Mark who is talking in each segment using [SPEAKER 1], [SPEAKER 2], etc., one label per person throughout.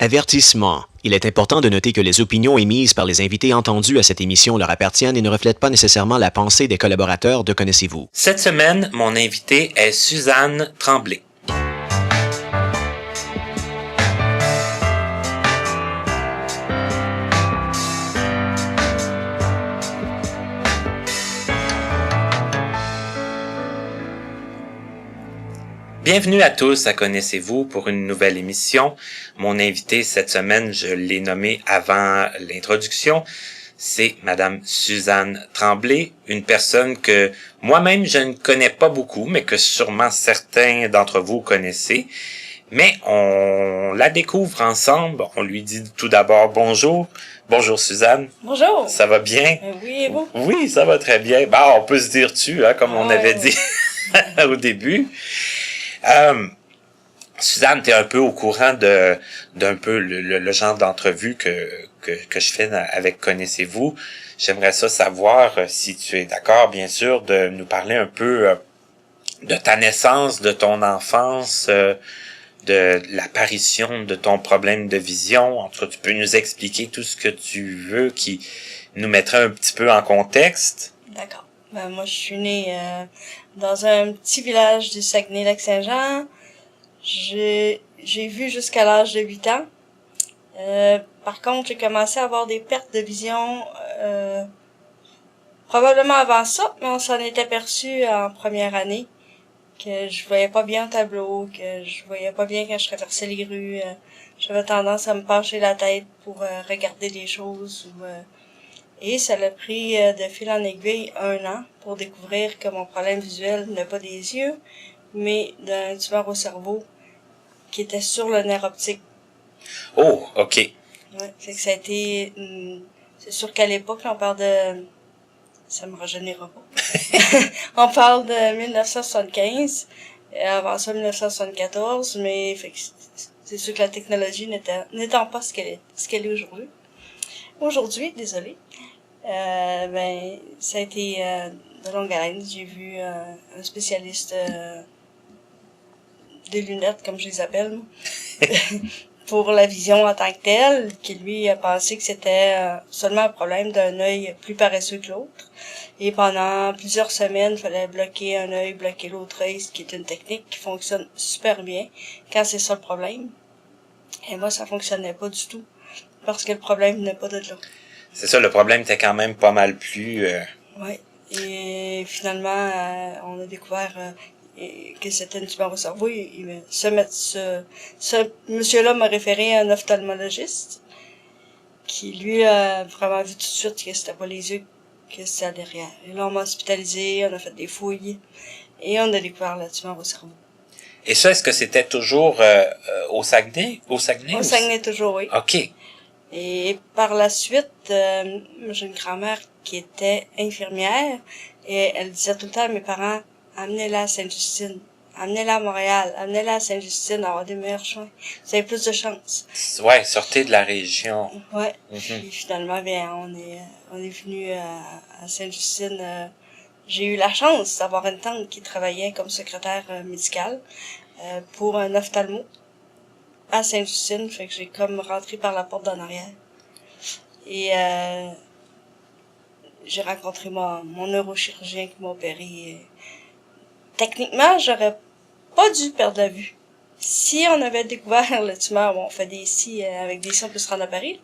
[SPEAKER 1] Avertissement. Il est important de noter que les opinions émises par les invités entendus à cette émission leur appartiennent et ne reflètent pas nécessairement la pensée des collaborateurs de Connaissez-vous.
[SPEAKER 2] Cette semaine, mon invitée est Suzanne Tremblay. Bienvenue à tous à Connaissez-vous pour une nouvelle émission. Mon invité cette semaine, je l'ai nommé avant l'introduction, c'est Madame Suzanne Tremblay, une personne que moi-même je ne connais pas beaucoup, mais que sûrement certains d'entre vous connaissez. Mais on la découvre ensemble. On lui dit tout d'abord bonjour. Bonjour Suzanne.
[SPEAKER 3] Bonjour.
[SPEAKER 2] Ça va bien?
[SPEAKER 3] Oui, et vous?
[SPEAKER 2] Oui, ça va très bien. Bah, on peut se dire tu, hein, comme on avait dit au début. Suzanne, tu es un peu au courant d'un peu le genre d'entrevue que je fais avec Connaissez-vous. J'aimerais ça savoir si tu es d'accord, bien sûr, de nous parler un peu de ta naissance, de ton enfance, de l'apparition de ton problème de vision. En tout cas, tu peux nous expliquer tout ce que tu veux qui nous mettrait un petit peu en contexte.
[SPEAKER 3] D'accord. Ben, moi, je suis née dans un petit village du Saguenay-Lac-Saint-Jean. J'ai vu jusqu'à l'âge de 8 ans. Par contre, j'ai commencé à avoir des pertes de vision probablement avant ça, mais on s'en est aperçu en première année que je voyais pas bien au tableau, que je voyais pas bien quand je traversais les rues. J'avais tendance à me pencher la tête pour regarder des choses. Et ça l'a pris de fil en aiguille 1 an pour découvrir que mon problème visuel n'est pas des yeux, mais d'un tumeur au cerveau qui était sur le nerf optique.
[SPEAKER 2] Oh, OK.
[SPEAKER 3] Ouais, c'est que ça a été... c'est sûr qu'à l'époque, on parle de... Ça me rajeunira pas. On parle de 1975, et avant ça 1974, mais fait que c'est sûr que la technologie n'étant pas ce qu'elle est aujourd'hui. Aujourd'hui, désolé. Ben, ça a été de longue haleine. J'ai vu un spécialiste des lunettes, comme je les appelle, pour la vision en tant que telle, qui lui a pensé que c'était seulement un problème d'un œil plus paresseux que l'autre. Et pendant plusieurs semaines, il fallait bloquer un œil, bloquer l'autre œil, ce qui est une technique qui fonctionne super bien quand c'est ça le problème. Et moi, ça fonctionnait pas du tout, parce que le problème n'est pas de là.
[SPEAKER 2] C'est ça, le problème était quand même pas mal plus...
[SPEAKER 3] Oui, et finalement, on a découvert que c'était une tumeur au cerveau. Ce monsieur-là m'a référé à un ophtalmologiste qui, lui, a vraiment vu tout de suite que c'était pas les yeux, que c'était derrière. Et là, on m'a hospitalisé, on a fait des fouilles, et on a découvert la tumeur au cerveau.
[SPEAKER 2] Et ça, est-ce que c'était toujours au Saguenay? Au Saguenay?
[SPEAKER 3] Au Saguenay, toujours, oui.
[SPEAKER 2] OK.
[SPEAKER 3] Et par la suite, j'ai une grand-mère qui était infirmière et elle disait tout le temps à mes parents, amenez-la à Sainte-Justine, amenez-la à Montréal, amenez-la à Sainte-Justine, avoir des meilleurs soins. Vous avez plus de chance.
[SPEAKER 2] Ouais, sortez de la région.
[SPEAKER 3] Ouais. Puis finalement, bien, on est venu à Sainte-Justine. J'ai eu la chance d'avoir une tante qui travaillait comme secrétaire médicale pour un ophtalmo à Sainte-Justine, fait que j'ai comme rentré par la porte d'en arrière. Et j'ai rencontré mon neurochirurgien qui m'a opéré. Techniquement, j'aurais pas dû perdre la vue. Si on avait découvert la tumeur, bon, on fait des si avec des si on peut se rendre à Paris,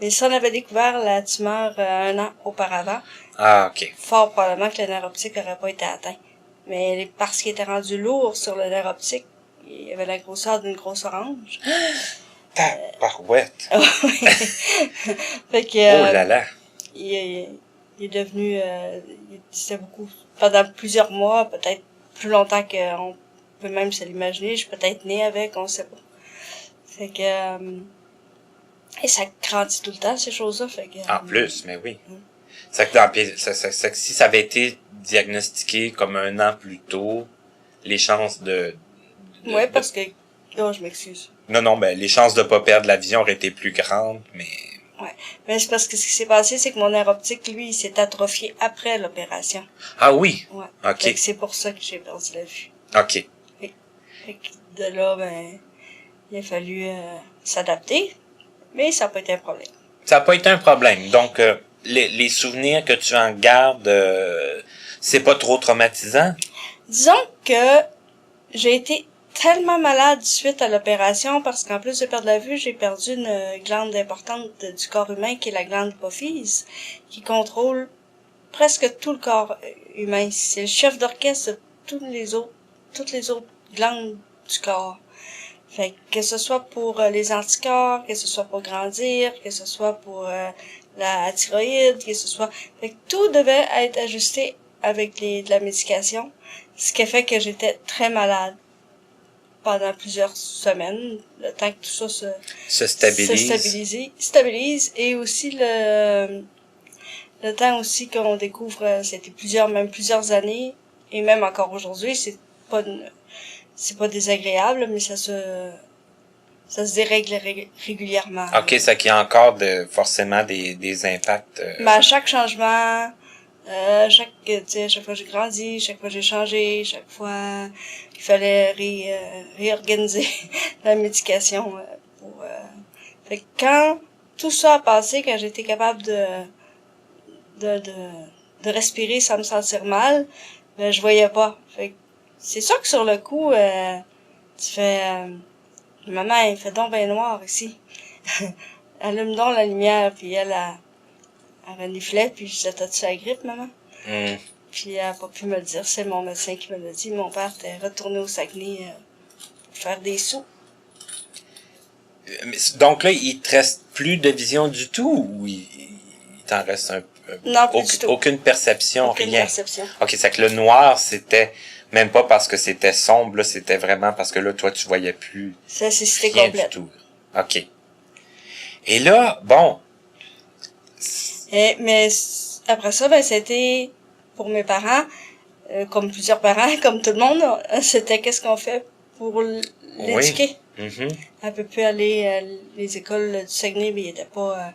[SPEAKER 3] mais si on avait découvert la tumeur 1 an auparavant,
[SPEAKER 2] OK.
[SPEAKER 3] fort probablement que le nerf optique aurait pas été atteint. Mais parce qu'il était rendu lourd sur le nerf optique, il y avait la grosseur d'une grosse orange.
[SPEAKER 2] Tabarouette.
[SPEAKER 3] Fait que,
[SPEAKER 2] Oh là là.
[SPEAKER 3] il est devenu, il disait beaucoup, pendant plusieurs mois, peut-être plus longtemps qu'on peut même se l'imaginer. Je suis peut-être née avec, on sait pas. Fait que, et ça grandit tout le temps, ces choses-là. Fait que,
[SPEAKER 2] En plus, mais oui. C'est que si ça avait été diagnostiqué comme 1 an plus tôt, les chances
[SPEAKER 3] ouais, parce que, oh, je m'excuse.
[SPEAKER 2] Non, ben, les chances de pas perdre la vision auraient été plus grandes, mais...
[SPEAKER 3] Ouais. Mais c'est parce que ce qui s'est passé, c'est que mon nerf optique, lui, il s'est atrophié après l'opération.
[SPEAKER 2] Ah oui?
[SPEAKER 3] Ouais.
[SPEAKER 2] OK.
[SPEAKER 3] Fait que c'est pour ça que j'ai perdu la vue.
[SPEAKER 2] OK.
[SPEAKER 3] Fait que de là, ben, il a fallu s'adapter, mais ça n'a pas été un problème.
[SPEAKER 2] Ça n'a pas été un problème. Donc, les souvenirs que tu en gardes, c'est pas trop traumatisant?
[SPEAKER 3] Disons que j'ai été tellement malade suite à l'opération parce qu'en plus de perdre la vue, j'ai perdu une glande importante du corps humain qui est la glande hypophyse, qui contrôle presque tout le corps humain. C'est le chef d'orchestre de toutes les autres glandes du corps. Fait que ce soit pour les anticorps, que ce soit pour grandir, que ce soit pour la thyroïde, que ce soit... Fait que tout devait être ajusté avec de la médication, ce qui a fait que j'étais très malade pendant plusieurs semaines, le temps que tout ça
[SPEAKER 2] se
[SPEAKER 3] stabilise, et aussi le temps aussi qu'on découvre, c'était plusieurs années, et même encore aujourd'hui, c'est pas désagréable, mais ça se dérègle régulièrement.
[SPEAKER 2] OK, ça qui a encore forcément des impacts.
[SPEAKER 3] Mais à chaque changement, chaque fois j'ai grandi, chaque fois j'ai changé, chaque fois il fallait réorganiser la médication fait que quand tout ça a passé, quand j'étais capable de respirer sans me sentir mal, ben je voyais pas. Fait que c'est sûr que sur le coup tu fais maman, il fait donc bien noir ici. Allume donc la lumière, puis elle reniflait, puis je disais, t'as-tu la grippe, maman? Puis elle a pas pu me le dire, c'est mon médecin qui me l'a dit. Mon père était retourné au Saguenay pour faire des sous.
[SPEAKER 2] Donc là, il te reste plus de vision du tout, ou il t'en reste un peu?
[SPEAKER 3] Non, plus du tout.
[SPEAKER 2] Aucune perception,
[SPEAKER 3] Aucune
[SPEAKER 2] rien?
[SPEAKER 3] Perception.
[SPEAKER 2] OK, c'est que le noir, c'était même pas parce que c'était sombre, là, c'était vraiment parce que là, toi, tu voyais plus
[SPEAKER 3] cécité
[SPEAKER 2] rien
[SPEAKER 3] complète.
[SPEAKER 2] du tout. OK. Et là, bon...
[SPEAKER 3] Mais après ça, ben c'était pour mes parents, comme plusieurs parents, comme tout le monde, c'était qu'est-ce qu'on fait pour l'éduquer.
[SPEAKER 2] Oui. Mm-hmm.
[SPEAKER 3] Elle peut plus aller les écoles du Saguenay, mais il était pas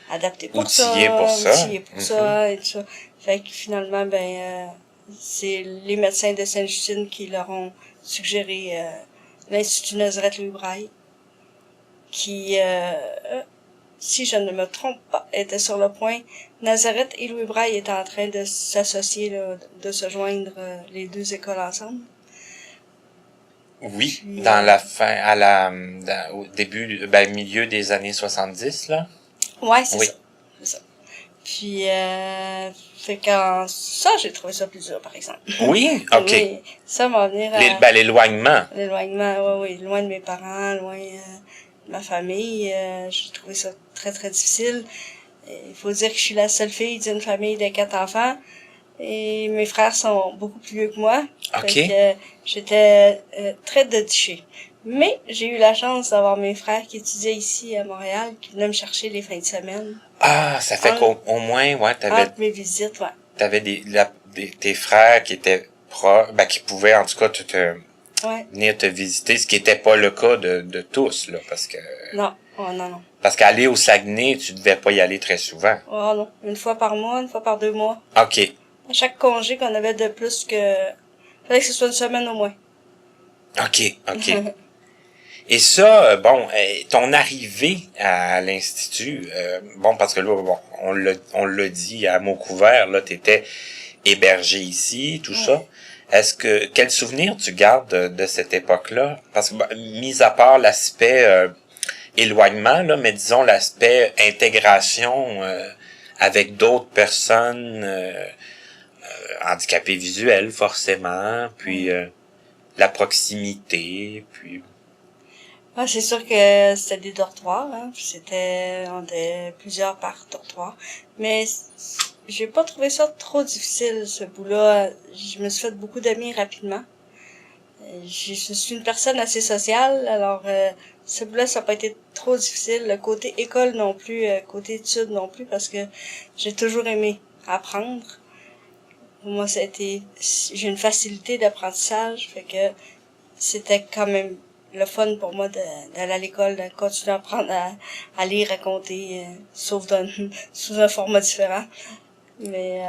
[SPEAKER 3] adapté pour
[SPEAKER 2] outillé
[SPEAKER 3] ça.
[SPEAKER 2] Pour ça.
[SPEAKER 3] Outillé pour ça et tout ça. Fait que finalement, c'est les médecins de Sainte-Justine qui leur ont suggéré l'Institut Nazareth Louis Braille, qui si je ne me trompe pas, était sur le point. Nazareth et Louis Braille étaient en train de s'associer, de se joindre les deux écoles ensemble.
[SPEAKER 2] Oui,
[SPEAKER 3] Puis,
[SPEAKER 2] dans la fin, au début, milieu des années 70, là.
[SPEAKER 3] Ouais, c'est ça. C'est ça. Puis, fait qu'en ça, j'ai trouvé ça plus dur, par exemple.
[SPEAKER 2] Oui? OK.
[SPEAKER 3] Oui, ça m'a venir à...
[SPEAKER 2] l'éloignement.
[SPEAKER 3] L'éloignement, oui, loin de mes parents, loin de ma famille. J'ai trouvé ça très, très difficile. Il faut dire que je suis la seule fille d'une famille de 4 enfants. Et mes frères sont beaucoup plus vieux que moi.
[SPEAKER 2] OK.
[SPEAKER 3] Fait que j'étais très détachée. Mais j'ai eu la chance d'avoir mes frères qui étudiaient ici à Montréal, qui venaient me chercher les fins de semaine.
[SPEAKER 2] Ah, ça fait qu'au moins, ouais,
[SPEAKER 3] Entre mes visites, ouais.
[SPEAKER 2] T'avais tes frères qui étaient proches, qui pouvaient en tout cas venir te visiter, ce qui était pas le cas de tous, là, parce que...
[SPEAKER 3] Non, oh, non.
[SPEAKER 2] Parce qu'aller au Saguenay, tu devais pas y aller très souvent.
[SPEAKER 3] Oh non, une fois par mois, une fois par 2 mois.
[SPEAKER 2] OK.
[SPEAKER 3] À chaque congé qu'on avait de plus que... Fallait que ce soit une semaine au moins.
[SPEAKER 2] OK. Et ça, ton arrivée à l'Institut, parce que là, on l'a dit à mots couverts, là, t'étais hébergé ici, tout ça. Quel souvenir tu gardes de cette époque-là? Parce que, mis à part l'aspect éloignement, là, mais disons l'aspect intégration avec d'autres personnes handicapées visuelles, forcément, puis la proximité, puis...
[SPEAKER 3] Ah, c'est sûr que c'était des dortoirs, hein. On était plusieurs par dortoir. Mais j'ai pas trouvé ça trop difficile, ce bout-là. Je me suis fait beaucoup d'amis rapidement. Je suis une personne assez sociale, alors ce bout-là, ça n'a pas été trop difficile. Le côté école non plus, côté études non plus, parce que j'ai toujours aimé apprendre. Pour moi, j'ai une facilité d'apprentissage, fait que c'était quand même le fun pour moi d'aller à l'école, de continuer à apprendre à lire, raconter, sauf sous un format différent. Mais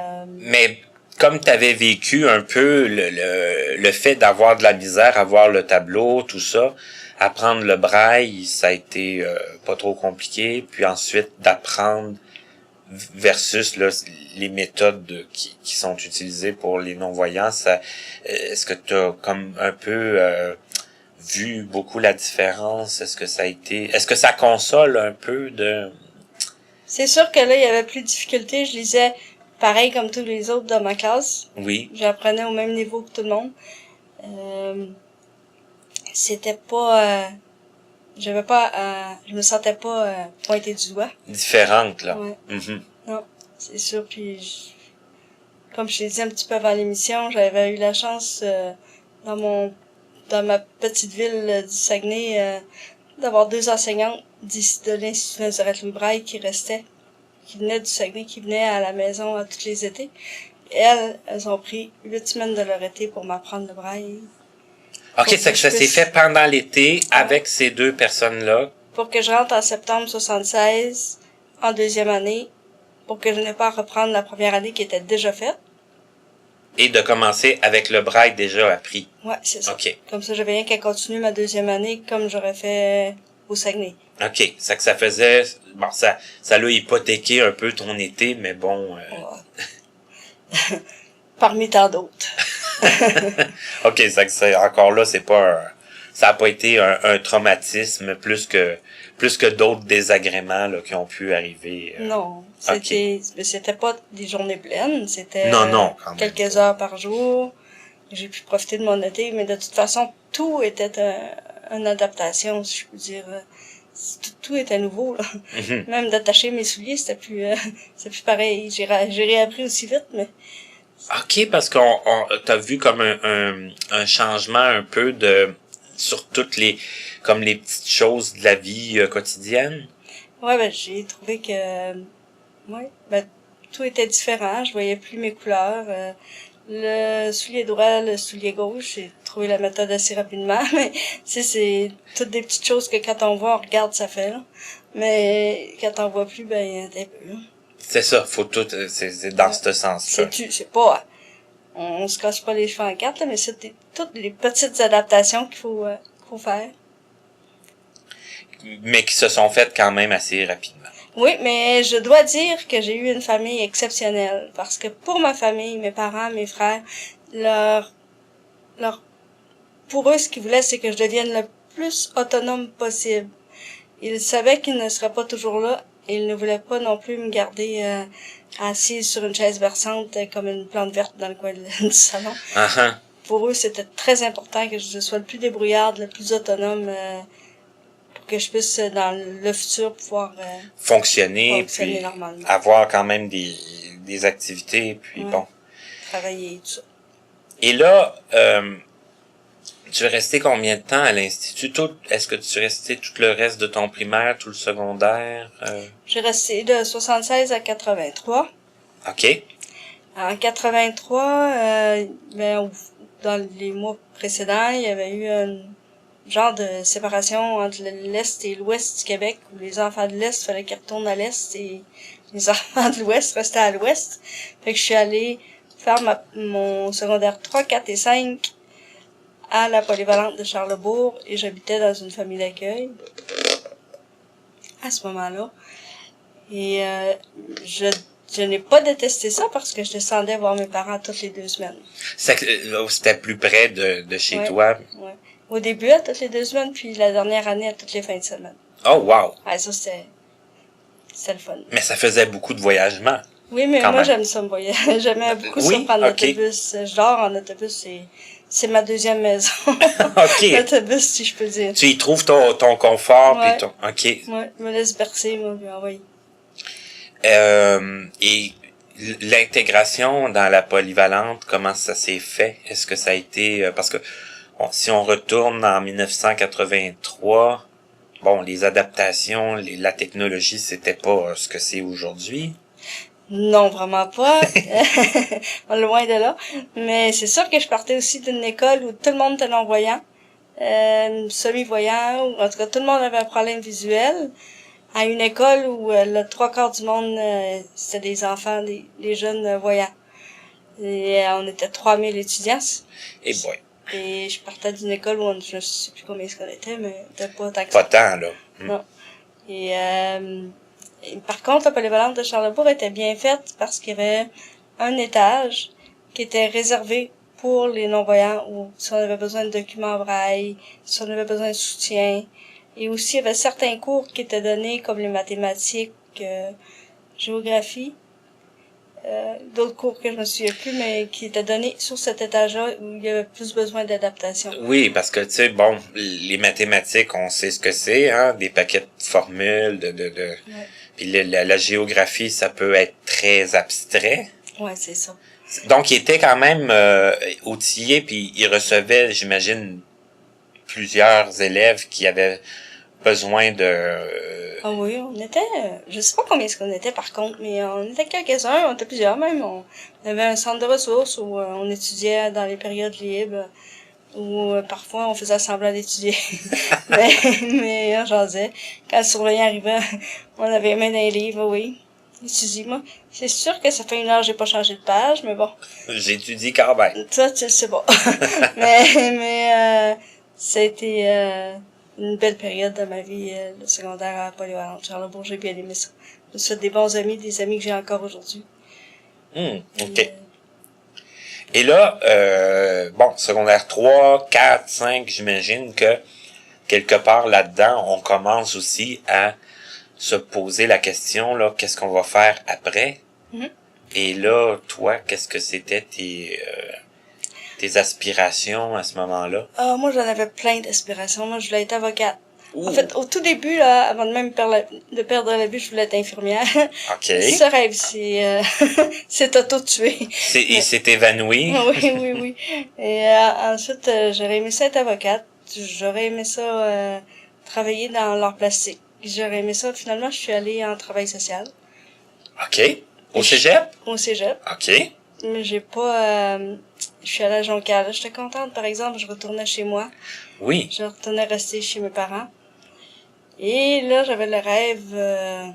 [SPEAKER 2] comme tu avais vécu un peu le fait d'avoir de la misère à voir le tableau, tout ça, apprendre le braille, ça a été pas trop compliqué. Puis ensuite, d'apprendre versus là, les méthodes qui sont utilisées pour les non-voyants, ça, est-ce que tu as comme un peu vu beaucoup la différence? Est-ce que ça console un peu de...
[SPEAKER 3] C'est sûr que là, il y avait plus de difficultés. Je lisais pareil comme tous les autres dans ma classe.
[SPEAKER 2] Oui.
[SPEAKER 3] J'apprenais au même niveau que tout le monde. C'était pas... je me sentais pas pointée du doigt.
[SPEAKER 2] Différente, là.
[SPEAKER 3] Ouais.
[SPEAKER 2] Mm-hmm.
[SPEAKER 3] Non, c'est sûr. Puis, comme je l'ai dit un petit peu avant l'émission, j'avais eu la chance dans ma petite ville du Saguenay d'avoir 2 enseignantes d'ici de l'Institut Nazareth-Louis Braille qui venaient du Saguenay, qui venaient à la maison à tous les étés. Et elles ont pris 8 semaines de leur été pour m'apprendre le braille.
[SPEAKER 2] OK, c'est que ça s'est fait pendant l'été avec ces 2 personnes-là.
[SPEAKER 3] Pour que je rentre en septembre 76, en 2e année, pour que je n'ai pas à reprendre la première année qui était déjà faite.
[SPEAKER 2] Et de commencer avec le braille déjà appris.
[SPEAKER 3] Ouais, c'est ça.
[SPEAKER 2] OK.
[SPEAKER 3] Comme ça, j'avais rien qu'à continuer ma 2e année comme j'aurais fait au Saguenay.
[SPEAKER 2] OK, c'est que ça faisait... Bon, ça l'a hypothéqué un peu ton été, mais bon...
[SPEAKER 3] Ouais. Parmi tant d'autres.
[SPEAKER 2] OK, c'est que c'est encore là, c'est pas ça a pas été un traumatisme plus que d'autres désagréments là qui ont pu arriver.
[SPEAKER 3] Non, c'était pas des journées pleines, c'était
[SPEAKER 2] non, quand même
[SPEAKER 3] quelques heures par jour. J'ai pu profiter de mon été, mais de toute façon, tout était une adaptation, si je peux dire. Tout était nouveau, là.
[SPEAKER 2] Mm-hmm.
[SPEAKER 3] Même d'attacher mes souliers, c'était plus pareil. J'ai réappris aussi vite, mais...
[SPEAKER 2] OK, parce t'as vu comme un changement un peu sur toutes comme les petites choses de la vie quotidienne.
[SPEAKER 3] Ouais, ben, j'ai trouvé que, tout était différent. Je voyais plus mes couleurs. Le soulier droit, le soulier gauche, j'ai trouvé la méthode assez rapidement, mais, c'est toutes des petites choses que quand on voit, on regarde, ça fait, là. Mais, quand on voit plus, ben, il y a un peu, là.
[SPEAKER 2] C'est ça, faut tout, c'est dans ce sens-là.
[SPEAKER 3] C'est pas, on se casse pas les cheveux en quatre, là, mais c'est toutes les petites adaptations qu'il faut faire.
[SPEAKER 2] Mais qui se sont faites quand même assez rapidement.
[SPEAKER 3] Oui, mais je dois dire que j'ai eu une famille exceptionnelle, parce que pour ma famille, mes parents, mes frères, pour eux, ce qu'ils voulaient, c'est que je devienne le plus autonome possible. Ils savaient qu'ils ne seraient pas toujours là, et ils ne voulaient pas non plus me garder assise sur une chaise berçante comme une plante verte dans le coin du salon.
[SPEAKER 2] Uh-huh.
[SPEAKER 3] Pour eux, c'était très important que je sois le plus débrouillarde, le plus autonome, pour que je puisse, dans le futur, pouvoir
[SPEAKER 2] fonctionner puis
[SPEAKER 3] normalement.
[SPEAKER 2] Avoir quand même des activités, puis bon.
[SPEAKER 3] Travailler, tout ça.
[SPEAKER 2] Et là, tu es resté combien de temps à l'Institut? Est-ce que tu es resté tout le reste de ton primaire, tout le secondaire?
[SPEAKER 3] J'ai resté de 76 à 83.
[SPEAKER 2] OK.
[SPEAKER 3] En 83, dans les mois précédents, il y avait eu un genre de séparation entre l'Est et l'Ouest du Québec, où les enfants de l'Est, fallait qu'ils retournent à l'Est, et les enfants de l'Ouest restaient à l'Ouest. Fait que je suis allée faire mon secondaire 3, 4 et 5 à la polyvalente de Charlesbourg, et j'habitais dans une famille d'accueil à ce moment-là. Et je n'ai pas détesté ça parce que je descendais voir mes parents toutes les 2 semaines.
[SPEAKER 2] C'était plus près de chez toi?
[SPEAKER 3] Ouais. Au début, à toutes les 2 semaines, puis la dernière année, à toutes les fins de semaine.
[SPEAKER 2] Oh, wow!
[SPEAKER 3] Ouais, ça, c'était le fun.
[SPEAKER 2] Mais ça faisait beaucoup de voyagement.
[SPEAKER 3] Oui, mais moi, j'aime ça me voyager. J'aimais beaucoup ça prendre l'autobus. Je dors en autobus, c'est ma 2e maison.
[SPEAKER 2] OK.
[SPEAKER 3] L'autobus, si je peux dire.
[SPEAKER 2] Tu y trouves ton confort,
[SPEAKER 3] ouais.
[SPEAKER 2] puis OK.
[SPEAKER 3] Ouais, je me laisse bercer, moi, puis oui.
[SPEAKER 2] Et l'intégration dans la polyvalente, comment ça s'est fait? Est-ce que ça a été... parce que si on retourne en 1983, bon, les adaptations, la technologie, c'était pas ce que c'est aujourd'hui.
[SPEAKER 3] Non, vraiment pas. Loin de là. Mais c'est sûr que je partais aussi d'une école où tout le monde était non-voyant, semi-voyant, ou en tout cas tout le monde avait un problème visuel, à une école où le 3/4 du monde, c'était des enfants, des jeunes voyants. Et on était 3000 étudiants.
[SPEAKER 2] Et boy,
[SPEAKER 3] Et je partais d'une école où je ne sais plus combien on était, mais c'était pas tant que
[SPEAKER 2] pas
[SPEAKER 3] ça.
[SPEAKER 2] tant, là.
[SPEAKER 3] Non. Et par contre, la polyvalente de Charlesbourg était bien faite parce qu'il y avait un étage qui était réservé pour les non-voyants, ou si on avait besoin de documents en braille, si on avait besoin de soutien. Et aussi, il y avait certains cours qui étaient donnés, comme les mathématiques, géographie, d'autres cours que je me souviens plus, mais qui étaient donnés sur cet étage-là où il y avait plus besoin d'adaptation.
[SPEAKER 2] Oui, parce que, tu sais, bon, les mathématiques, on sait ce que c'est, hein, des paquets de formules,
[SPEAKER 3] Ouais.
[SPEAKER 2] Puis la géographie, ça peut être très abstrait.
[SPEAKER 3] Ouais, c'est ça.
[SPEAKER 2] Donc, il était quand même outillé, puis il recevait, j'imagine, plusieurs élèves qui avaient besoin de...
[SPEAKER 3] Ah oui, on était, je sais pas combien est-ce qu'on était par contre, mais on était quelques-uns, on était plusieurs même. On avait un centre de ressources où on étudiait dans les périodes libres, où parfois on faisait semblant d'étudier. mais on jasait. Quand le surveillant arrivait, on avait les mains dans les livres, oui. Excusez-moi. C'est sûr que ça fait 1 heure que j'ai pas changé de page, mais bon.
[SPEAKER 2] J'étudie quand même.
[SPEAKER 3] Ça, tu le sais pas. mais ça a été une belle période de ma vie, le secondaire à Polyvalente Charlesbourg. J'ai bien aimé ça. Je me suis fait des bons amis, des amis que j'ai encore aujourd'hui.
[SPEAKER 2] OK. Et là, bon, secondaire 3, 4, 5, j'imagine que quelque part là-dedans, on commence aussi à se poser la question, là, qu'est-ce qu'on va faire après?
[SPEAKER 3] Mm-hmm.
[SPEAKER 2] Et là, toi, qu'est-ce que c'était tes aspirations à ce moment-là?
[SPEAKER 3] Ah, moi, j'en avais plein d'aspirations. Moi, je voulais être avocate.
[SPEAKER 2] Ouh.
[SPEAKER 3] En fait, au tout début, là, avant de même de perdre la vue, je voulais être infirmière.
[SPEAKER 2] OK.
[SPEAKER 3] Ce rêve, c'est auto-tué.
[SPEAKER 2] Il s'est évanoui.
[SPEAKER 3] Oui. Et ensuite, j'aurais aimé ça être avocate. J'aurais aimé ça travailler dans l'art plastique. J'aurais aimé ça. Finalement, je suis allée en travail social.
[SPEAKER 2] OK. Au cégep?
[SPEAKER 3] Au cégep.
[SPEAKER 2] OK.
[SPEAKER 3] Mais j'ai pas... je suis allée à Jonquière. J'étais contente, par exemple, je retournais chez moi.
[SPEAKER 2] Oui.
[SPEAKER 3] Je retournais rester chez mes parents. Et là, j'avais le rêve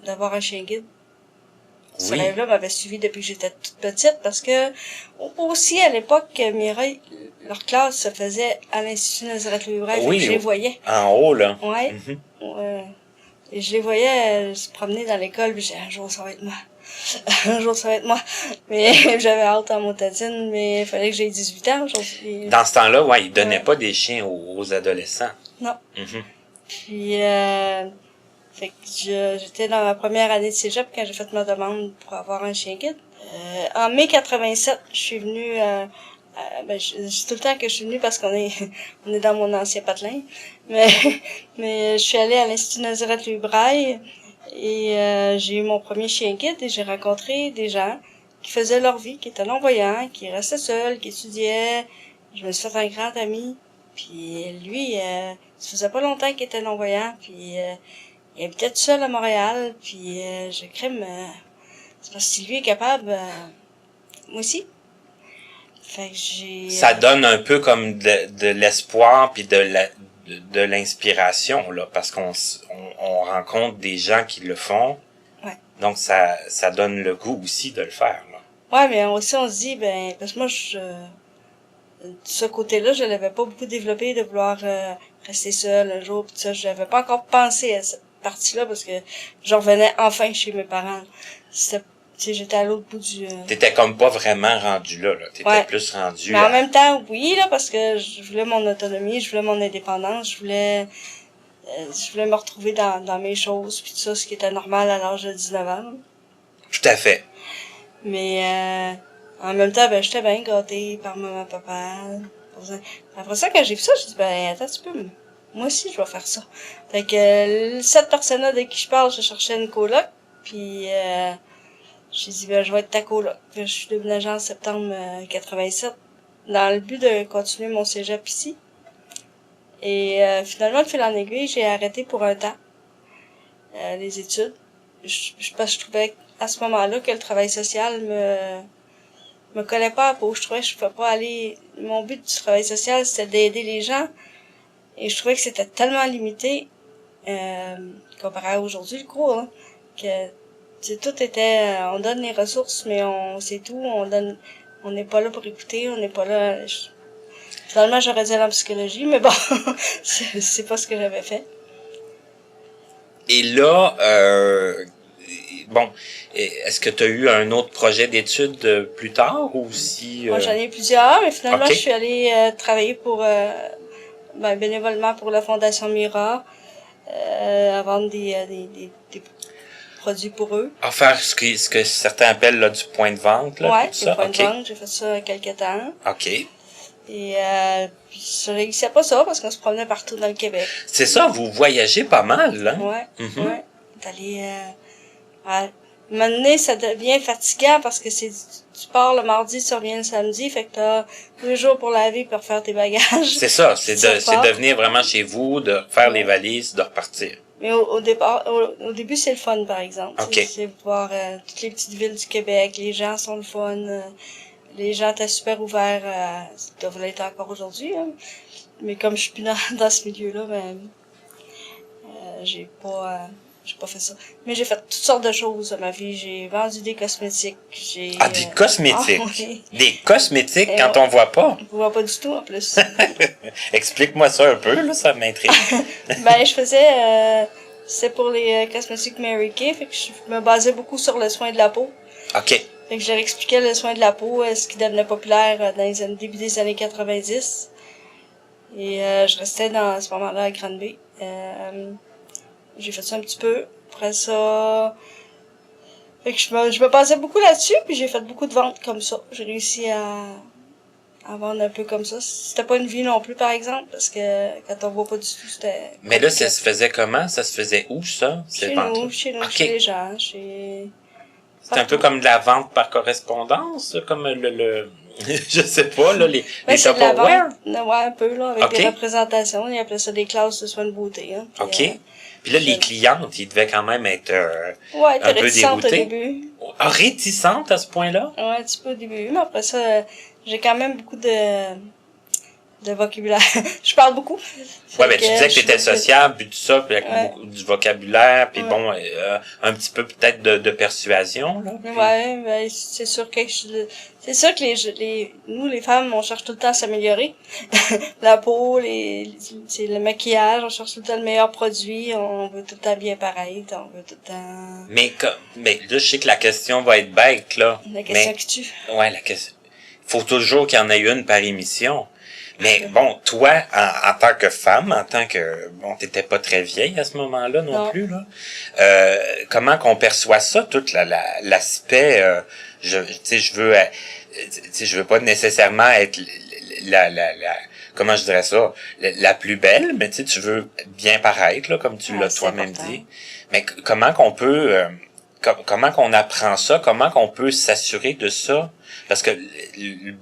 [SPEAKER 3] d'avoir un chien guide. Ce
[SPEAKER 2] Oui.
[SPEAKER 3] rêve-là m'avait suivi depuis que j'étais toute petite parce que aussi à l'époque, Mireille, leur classe se faisait à l'Institut Nazareth-Louis-Braille,
[SPEAKER 2] Oui,
[SPEAKER 3] je les voyais.
[SPEAKER 2] En haut, là.
[SPEAKER 3] Ouais. Et je les voyais se promener dans l'école, puis j'ai un jour ça va être moi. Un jour ça va être moi. Mais j'avais hâte en motadine, mais il fallait que j'aie 18 ans aujourd'hui.
[SPEAKER 2] Dans ce temps-là, ouais, ils donnaient pas des chiens aux adolescents.
[SPEAKER 3] Non.
[SPEAKER 2] Mm-hmm.
[SPEAKER 3] Puis fait que j'étais dans ma première année de cégep quand j'ai fait ma demande pour avoir un chien guide. En mai 87, je suis venue je dis tout le temps que je suis venue parce qu'on est dans mon ancien patelin. Mais je suis allée à l'Institut Nazareth-Louis-Braille et j'ai eu mon premier chien guide et j'ai rencontré des gens qui faisaient leur vie, qui étaient non-voyants, qui restaient seuls, qui étudiaient. Je me suis fait un grand ami. Puis lui, ça faisait pas longtemps qu'il était non-voyant, puis il habitait tout seul à Montréal, puis je crème, c'est parce que si lui est capable, moi aussi. Fait que j'ai...
[SPEAKER 2] Ça donne un peu comme de l'espoir puis de l'inspiration, là, parce qu'on rencontre des gens qui le font.
[SPEAKER 3] Ouais.
[SPEAKER 2] Donc ça donne le goût aussi de le faire, là.
[SPEAKER 3] Ouais, mais aussi on se dit, parce que moi, de ce côté-là, je l'avais pas beaucoup développé de vouloir rester seul un jour, pis ça, j'avais pas encore pensé à cette partie-là parce que je revenais enfin chez mes parents. C'était, tu sais, j'étais à l'autre bout du...
[SPEAKER 2] T'étais comme pas vraiment rendu là. T'étais
[SPEAKER 3] Ouais.
[SPEAKER 2] plus rendu
[SPEAKER 3] Mais en même temps, oui, là, parce que je voulais mon autonomie, je voulais mon indépendance, je voulais me retrouver dans mes choses, puis tout ça, ce qui était normal à l'âge de 19 ans.
[SPEAKER 2] Tout à fait.
[SPEAKER 3] Mais en même temps, j'étais bien gâtée par maman, papa. Après ça, quand j'ai vu ça, j'ai dit, attends un petit peu, moi aussi, je vais faire ça. Fait que cette personne-là de qui je parle, je cherchais une coloc, puis j'ai dit, je vais être ta coloc. Puis je suis déménagée en septembre 87, dans le but de continuer mon cégep ici. Et finalement, de fil en aiguille, j'ai arrêté pour un temps les études. Parce que je trouvais à ce moment-là que le travail social me collait pas à la peau. Je trouvais que je pouvais pas aller... Mon but du travail social, c'était d'aider les gens. Et je trouvais que c'était tellement limité, comparé à aujourd'hui, le cours, hein, que tout était, on donne les ressources, mais c'est tout, on n'est pas là pour écouter, on n'est pas là, finalement, j'aurais dû aller en psychologie, mais bon, c'est pas ce que j'avais fait.
[SPEAKER 2] Et là, bon, est-ce que tu as eu un autre projet d'études plus tard ou si...
[SPEAKER 3] Moi, j'en ai plusieurs, mais finalement,
[SPEAKER 2] OK.
[SPEAKER 3] je suis allée travailler pour bénévolement pour la Fondation Mira, à vendre des produits pour eux.
[SPEAKER 2] À faire ce que certains appellent là, du point de vente, là,
[SPEAKER 3] Ouais,
[SPEAKER 2] tout ça?
[SPEAKER 3] des points
[SPEAKER 2] OK.
[SPEAKER 3] de vente, j'ai fait ça quelques temps.
[SPEAKER 2] OK.
[SPEAKER 3] Et puis je réussissais pas ça parce qu'on se promenait partout dans le Québec.
[SPEAKER 2] C'est ça, vous voyagez pas mal, hein?
[SPEAKER 3] Ouais,
[SPEAKER 2] Mhm.
[SPEAKER 3] ouais. D'aller à un moment donné, ça devient fatigant parce que tu pars le mardi, tu reviens le samedi, fait que t'as 2 jours pour laver et pour refaire tes bagages.
[SPEAKER 2] C'est ça, c'est
[SPEAKER 3] Ça part.
[SPEAKER 2] de venir vraiment chez vous, de faire les valises, de repartir.
[SPEAKER 3] Mais au début, c'est le fun, par exemple.
[SPEAKER 2] OK.
[SPEAKER 3] C'est voir toutes les petites villes du Québec, les gens sont le fun, les gens étaient super ouverts, ça doivent l'être encore aujourd'hui, hein. Mais comme je suis plus dans ce milieu-là, ben, j'ai pas fait ça. Mais j'ai fait toutes sortes de choses dans ma vie. J'ai vendu des cosmétiques.
[SPEAKER 2] Ah, des cosmétiques?
[SPEAKER 3] Ah, oui.
[SPEAKER 2] Des cosmétiques
[SPEAKER 3] Et
[SPEAKER 2] quand on voit pas?
[SPEAKER 3] Je vois pas du tout, en plus.
[SPEAKER 2] Explique-moi ça un peu, là, ça m'intrigue.
[SPEAKER 3] Ben, je faisais, c'est pour les cosmétiques Mary Kay, fait que je me basais beaucoup sur le soin de la peau.
[SPEAKER 2] OK.
[SPEAKER 3] Fait que je leur expliquais le soin de la peau, ce qui devenait populaire dans les début des années 90. Et je restais à ce moment-là à Granby. J'ai fait ça un petit peu. Après ça, fait que je me basais beaucoup là-dessus, puis j'ai fait beaucoup de ventes comme ça. J'ai réussi à vendre un peu comme ça. C'était pas une vie non plus, par exemple, parce que quand on voit pas du tout, c'était...
[SPEAKER 2] Mais là, ça se faisait comment? Ça se faisait où, ça?
[SPEAKER 3] Chez nous, chez les gens,
[SPEAKER 2] C'est un peu comme de la vente par correspondance, comme le je sais pas, là, les
[SPEAKER 3] c'est de la
[SPEAKER 2] Tupperware?
[SPEAKER 3] vente, ouais, un peu, là, avec
[SPEAKER 2] OK.
[SPEAKER 3] des représentations. Ils appelaient ça des classes de soins de beauté, hein. Puis,
[SPEAKER 2] OK. Puis là, les clientes, ils devaient quand même être
[SPEAKER 3] ouais,
[SPEAKER 2] un
[SPEAKER 3] t'es
[SPEAKER 2] peu
[SPEAKER 3] réticente au
[SPEAKER 2] dégoûtées.
[SPEAKER 3] début.
[SPEAKER 2] Ah, réticentes à ce point-là?
[SPEAKER 3] Ouais, un petit peu au début, mais après ça, j'ai quand même beaucoup de vocabulaire. Je parle beaucoup.
[SPEAKER 2] Ouais, ben tu disais que t'étais sociable, puis tout ça, puis avec
[SPEAKER 3] Ouais.
[SPEAKER 2] beaucoup du vocabulaire, puis
[SPEAKER 3] Ouais.
[SPEAKER 2] bon, un petit peu peut-être de persuasion, là. Puis-
[SPEAKER 3] Ouais, ben, c'est sûr que nous, les femmes, on cherche tout le temps à s'améliorer. La peau, c'est le maquillage, on cherche tout le temps le meilleur produit, on veut tout le temps bien paraître, on veut tout le temps...
[SPEAKER 2] Mais là, je sais que la question va être bête, là.
[SPEAKER 3] La question
[SPEAKER 2] Mais,
[SPEAKER 3] qui tue.
[SPEAKER 2] ouais, la question. Faut toujours qu'il y en ait une par émission. Mais bon, toi, en tant que femme, en tant que bon, t'étais pas très vieille à ce moment-là non plus, là. Comment qu'on perçoit ça, tout l'aspect je veux pas nécessairement être la comment je dirais ça, la plus belle, mais tu veux bien paraître, là, comme tu l'as toi-même dit. Mais comment qu'on peut comment qu'on apprend ça? Comment qu'on peut s'assurer de ça? Parce que,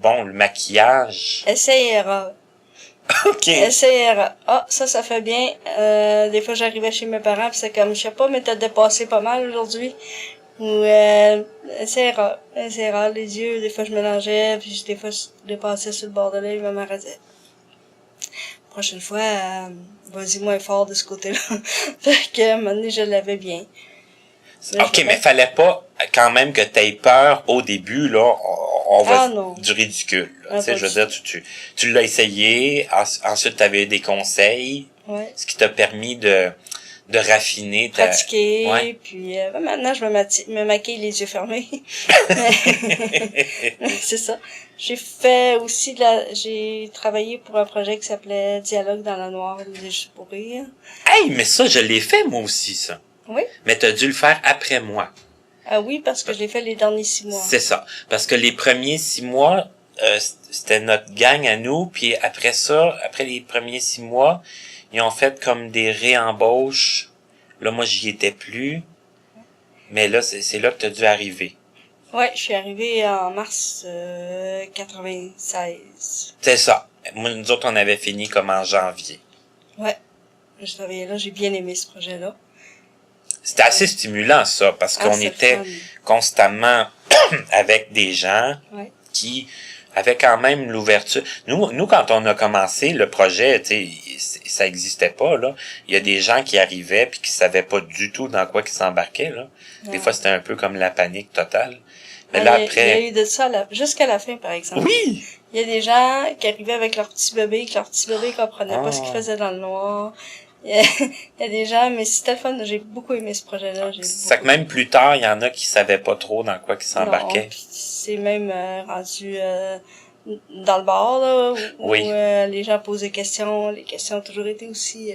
[SPEAKER 2] bon, le maquillage...
[SPEAKER 3] Essaye et erreur.
[SPEAKER 2] OK.
[SPEAKER 3] Essaye et erreur. Ah, ça fait bien. Des fois, j'arrivais chez mes parents, pis c'est comme, je sais pas, mais t'as dépassé pas mal aujourd'hui. Ou, essaye et erreur. Essaye et erreur. Les yeux, des fois, je mélangeais, puis des fois, je dépassais sur le bord de l'œil, ma mère disait, prochaine fois, vas-y moins fort de ce côté-là. Fait que, à un moment donné, je l'avais bien.
[SPEAKER 2] OK, mais fallait pas quand même que t'aies peur au début, là, on va du ridicule. Tu sais, je veux dire, tu l'as essayé, ensuite t'avais eu des conseils, ce qui t'a permis de raffiner ta...
[SPEAKER 3] Pratiquer, puis maintenant je me maquille les yeux fermés. C'est ça. J'ai travaillé pour un projet qui s'appelait Dialogue dans la noire, juste pour rire.
[SPEAKER 2] Hey, mais ça, je l'ai fait moi aussi, ça.
[SPEAKER 3] Oui.
[SPEAKER 2] Mais t'as dû le faire après moi.
[SPEAKER 3] Ah oui, parce que je l'ai fait les derniers 6 mois.
[SPEAKER 2] C'est ça. Parce que les premiers 6 mois, c'était notre gang à nous, puis après ça, après les premiers 6 mois, ils ont fait comme des réembauches. Là, moi, j'y étais plus. Mais là, c'est là que t'as dû arriver.
[SPEAKER 3] Ouais, je suis arrivée en mars 96.
[SPEAKER 2] C'est ça. Nous autres, on avait fini comme en janvier.
[SPEAKER 3] Ouais. Je travaillais là, j'ai bien aimé ce projet-là.
[SPEAKER 2] C'était assez stimulant, ça, parce qu'on était constamment avec des gens qui avait quand même l'ouverture. Nous, quand on a commencé le projet, tu sais, ça existait pas, là. Il y a des gens qui arrivaient puis qui savaient pas du tout dans quoi ils s'embarquaient, là. Des fois, c'était un peu comme la panique totale. Mais là, après...
[SPEAKER 3] Il y a eu de ça jusqu'à la fin, par exemple.
[SPEAKER 2] Oui!
[SPEAKER 3] Il y a des gens qui arrivaient avec leur petit bébé, que leur petit bébé comprenait pas ce qu'ils faisaient dans le noir. Il y a des gens, mais c'était le fun. J'ai beaucoup aimé ce projet-là.
[SPEAKER 2] C'est que même plus tard, il y en a qui savaient pas trop dans quoi ils s'embarquaient.
[SPEAKER 3] C'est même rendu dans le bar, là, où les gens posent des questions. Les questions ont toujours été aussi...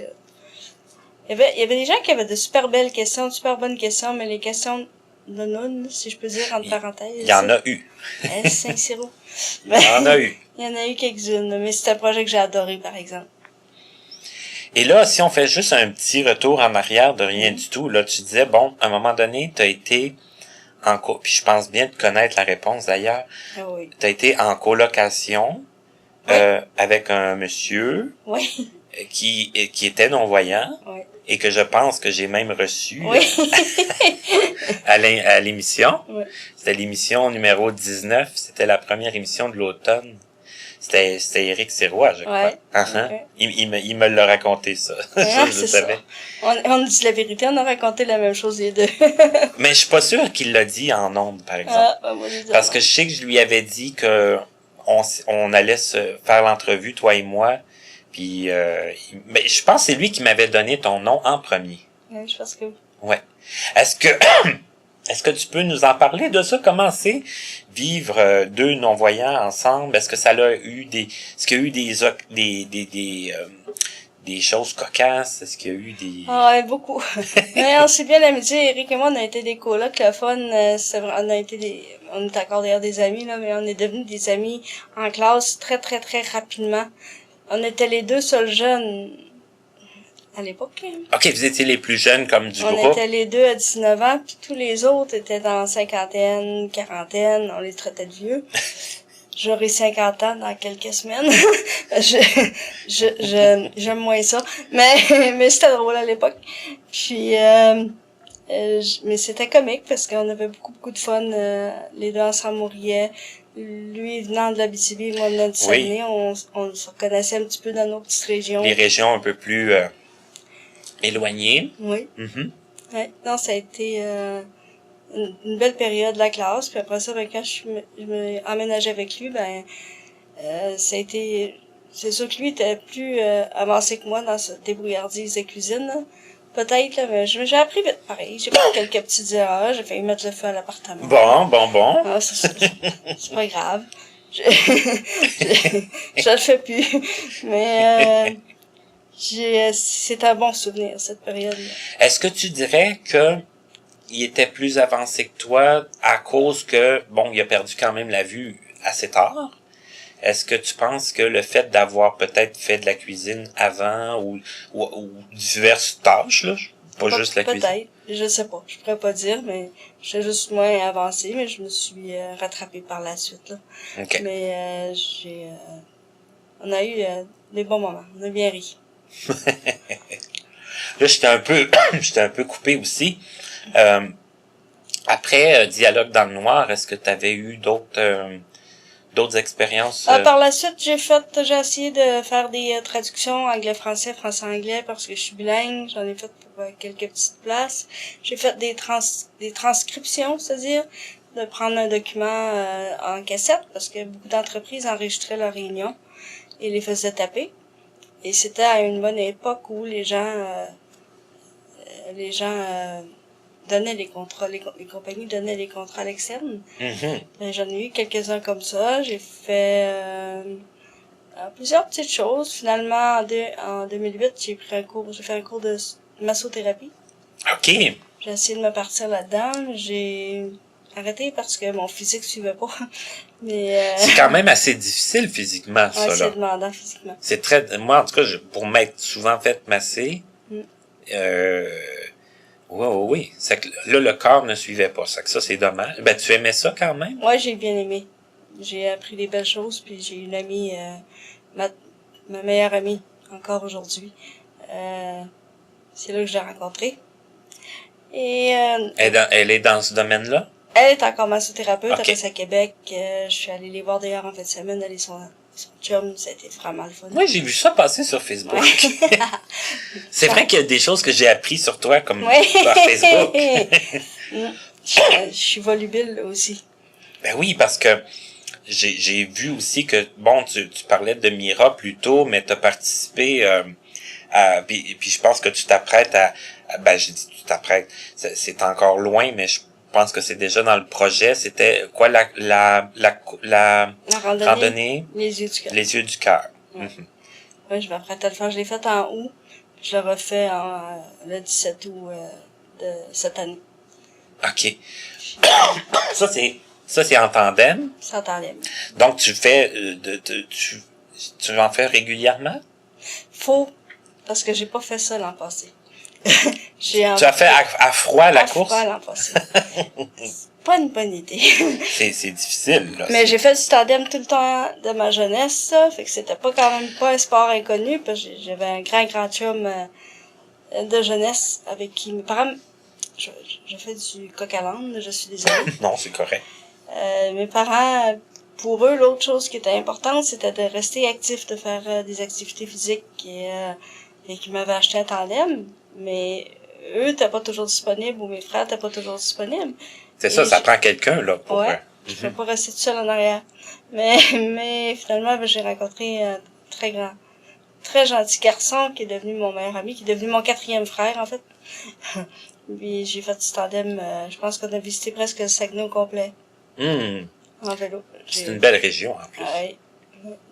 [SPEAKER 3] Il y avait des gens qui avaient de super belles questions, de super bonnes questions, mais les questions de nonnes, si je peux dire, entre parenthèses.
[SPEAKER 2] Il y en a eu.
[SPEAKER 3] 5-0.
[SPEAKER 2] Il y en a eu.
[SPEAKER 3] Il y en a eu quelques-unes, mais c'est un projet que j'ai adoré, par exemple.
[SPEAKER 2] Et là, si on fait juste un petit retour en arrière de rien du tout, là, tu disais, bon, à un moment donné, t'as été puis je pense bien de connaître la réponse d'ailleurs.
[SPEAKER 3] Ah oui.
[SPEAKER 2] T'as été en colocation, avec un monsieur.
[SPEAKER 3] Oui.
[SPEAKER 2] Qui était non-voyant.
[SPEAKER 3] Oui.
[SPEAKER 2] Et que je pense que j'ai même reçu
[SPEAKER 3] oui.
[SPEAKER 2] à l'émission.
[SPEAKER 3] Oui.
[SPEAKER 2] C'était l'émission numéro 19. C'était la première émission de l'automne. C'était Éric Sirois, je crois.
[SPEAKER 3] Okay.
[SPEAKER 2] Il me l'a raconté, ça.
[SPEAKER 3] Ça,
[SPEAKER 2] je savais.
[SPEAKER 3] On dit la vérité, on a raconté la même chose les deux.
[SPEAKER 2] Mais je suis pas sûr qu'il l'a dit en ondes, par exemple. Parce que je sais que je lui avais dit que on allait se faire l'entrevue, toi et moi. Puis, mais je pense que c'est lui qui m'avait donné ton nom en premier.
[SPEAKER 3] Oui, je pense que oui.
[SPEAKER 2] Ouais. Est-ce que tu peux nous en parler de ça? Comment c'est vivre deux non-voyants ensemble? Est-ce que ça a eu est-ce qu'il y a eu des choses cocasses? Est-ce qu'il y a eu des...
[SPEAKER 3] Ah ouais, beaucoup. Mais on s'est bien amusés. Eric et moi, on a été des colocs, le fun. On est encore d'ailleurs des amis, là, mais on est devenus des amis en classe très, très, très rapidement. On était les deux seuls jeunes à l'époque.
[SPEAKER 2] OK, vous étiez les plus jeunes comme du groupe.
[SPEAKER 3] On était les deux à 19 ans, puis tous les autres étaient dans cinquantaine, quarantaine, on les traitait de vieux. J'aurai 50 ans dans quelques semaines. J'aime moins ça. Mais c'était drôle à l'époque. Puis, mais c'était comique parce qu'on avait beaucoup de fun. Les deux ensemble, on riait. Lui venant de l'Abitibi, moi venant du Saguenay, on se reconnaissait un petit peu dans nos petites régions.
[SPEAKER 2] Les régions un peu plus éloignées.
[SPEAKER 3] Oui.
[SPEAKER 2] Mm-hmm.
[SPEAKER 3] Ouais. Non, ça a été une belle période de la classe. Puis après ça, quand je me emménageais avec lui, ça a été... C'est sûr que lui était plus avancé que moi dans sa débrouillardise de cuisine, là. Peut-être, là, mais j'ai appris vite pareil. J'ai fait quelques petites erreurs. J'ai failli mettre le feu à l'appartement.
[SPEAKER 2] Bon.
[SPEAKER 3] Ah, c'est pas grave. Je le fais plus. Mais c'est un bon souvenir, cette période-là.
[SPEAKER 2] Est-ce que tu dirais que il était plus avancé que toi à cause que, bon, il a perdu quand même la vue assez tard? Est-ce que tu penses que le fait d'avoir peut-être fait de la cuisine avant ou diverses tâches, là, pas juste la cuisine?
[SPEAKER 3] Peut-être, je sais pas, je pourrais pas dire, mais j'étais juste moins avancée, mais je me suis rattrapée par la suite, là.
[SPEAKER 2] Okay.
[SPEAKER 3] Mais on a eu des bons moments, on a bien ri.
[SPEAKER 2] Là, j'étais un peu coupé aussi. Après Dialogue dans le noir, est-ce que tu avais eu d'autres expériences?
[SPEAKER 3] Par la suite, j'ai essayé de faire des traductions anglais-français, français-anglais, parce que je suis bilingue. J'en ai fait pour quelques petites places. J'ai fait des transcriptions, c'est-à-dire de prendre un document en cassette, parce que beaucoup d'entreprises enregistraient leurs réunions et les faisaient taper. Et c'était à une bonne époque où les gens donnaient les contrats, les compagnies donnaient les contrats à l'externe.
[SPEAKER 2] Mm-hmm.
[SPEAKER 3] J'en ai eu quelques-uns comme ça. J'ai fait plusieurs petites choses. Finalement, en 2008, j'ai fait un cours de massothérapie.
[SPEAKER 2] OK.
[SPEAKER 3] J'ai essayé de me partir là-dedans. J'ai arrêté parce que mon physique suivait pas. Mais
[SPEAKER 2] c'est quand même assez difficile physiquement, ça, là.
[SPEAKER 3] C'est demandant physiquement.
[SPEAKER 2] C'est moi, en tout cas, pour m'être souvent fait masser, oui. C'est que là, le corps ne suivait pas. C'est que ça, c'est dommage. Ben, tu aimais ça quand même?
[SPEAKER 3] Ouais, j'ai bien aimé. J'ai appris des belles choses, puis j'ai une amie, ma meilleure amie, encore aujourd'hui. C'est là que je l'ai rencontrée. Et
[SPEAKER 2] Elle est dans ce domaine-là?
[SPEAKER 3] Elle est encore massothérapeute,
[SPEAKER 2] Ok.
[SPEAKER 3] elle reste à Québec. Je suis allée les voir d'ailleurs en fin de semaine, elle et son chum, ça a été vraiment le fun.
[SPEAKER 2] Moi, j'ai vu ça passer sur Facebook.
[SPEAKER 3] Ouais.
[SPEAKER 2] C'est vrai qu'il y a des choses que j'ai appris sur toi, comme
[SPEAKER 3] Ouais.
[SPEAKER 2] par Facebook.
[SPEAKER 3] Je suis volubile aussi.
[SPEAKER 2] Ben oui, parce que j'ai vu aussi que, bon, tu parlais de Mira plus tôt, mais tu as participé puis je pense que tu t'apprêtes ben j'ai dit tu t'apprêtes, c'est encore loin, mais je pense que c'est déjà dans le projet. C'était quoi la randonnée
[SPEAKER 3] Les yeux du cœur.
[SPEAKER 2] Les yeux du cœur.
[SPEAKER 3] Ouais.
[SPEAKER 2] Mhm.
[SPEAKER 3] Ouais, je m'apprête à le faire. Je l'ai fait en août. Je le refais le 17 août de cette année.
[SPEAKER 2] OK. Ça c'est en tandem.
[SPEAKER 3] Ça t'enlève.
[SPEAKER 2] Donc tu fais tu en fais régulièrement?
[SPEAKER 3] Faut, parce que j'ai pas fait ça l'an passé.
[SPEAKER 2] Tu as fait à froid la course?
[SPEAKER 3] Froid l'an passé. C'est pas une bonne idée.
[SPEAKER 2] C'est difficile, là.
[SPEAKER 3] Mais j'ai fait du tandem tout le temps de ma jeunesse, ça. Fait que c'était pas quand même pas un sport inconnu, parce que j'avais un grand chum de jeunesse avec qui mes parents... Je fais du coq à l'âne, je suis désolée.
[SPEAKER 2] Non, c'est correct.
[SPEAKER 3] Mes parents, pour eux, l'autre chose qui était importante, c'était de rester actif, de faire des activités physiques et qui m'avaient acheté un tandem. Mais eux, t'es pas toujours disponible, ou mes frères, t'es pas toujours disponible.
[SPEAKER 2] C'est ça, ça prend quelqu'un, là, pour...
[SPEAKER 3] Ouais, je peux pas rester tout seul en arrière. Mais finalement, ben, j'ai rencontré un très gentil garçon qui est devenu mon meilleur ami, qui est devenu mon 4e frère, en fait. Puis j'ai fait du tandem, je pense qu'on a visité presque le Saguenay au complet, en vélo.
[SPEAKER 2] C'est une belle région, en plus.
[SPEAKER 3] Ouais,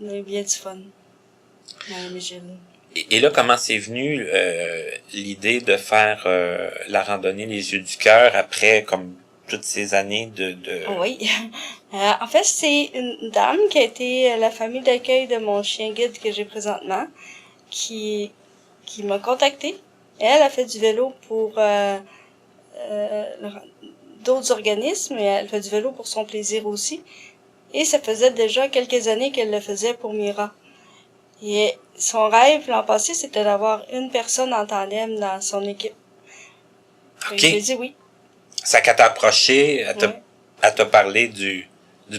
[SPEAKER 3] on a eu bien du fun.
[SPEAKER 2] Et là, comment c'est venu l'idée de faire la randonnée Les Yeux du Cœur après comme toutes ces années de...
[SPEAKER 3] Oui. En fait, c'est une dame qui a été la famille d'accueil de mon chien guide que j'ai présentement, qui m'a contactée. Elle a fait du vélo pour d'autres organismes, et elle fait du vélo pour son plaisir aussi. Et ça faisait déjà quelques années qu'elle le faisait pour Mira. Et son rêve l'an passé, c'était d'avoir une personne en tandem dans son équipe.
[SPEAKER 2] OK.
[SPEAKER 3] J'ai dit oui.
[SPEAKER 2] Ça qu'elle t'a approché, elle t'a parlé du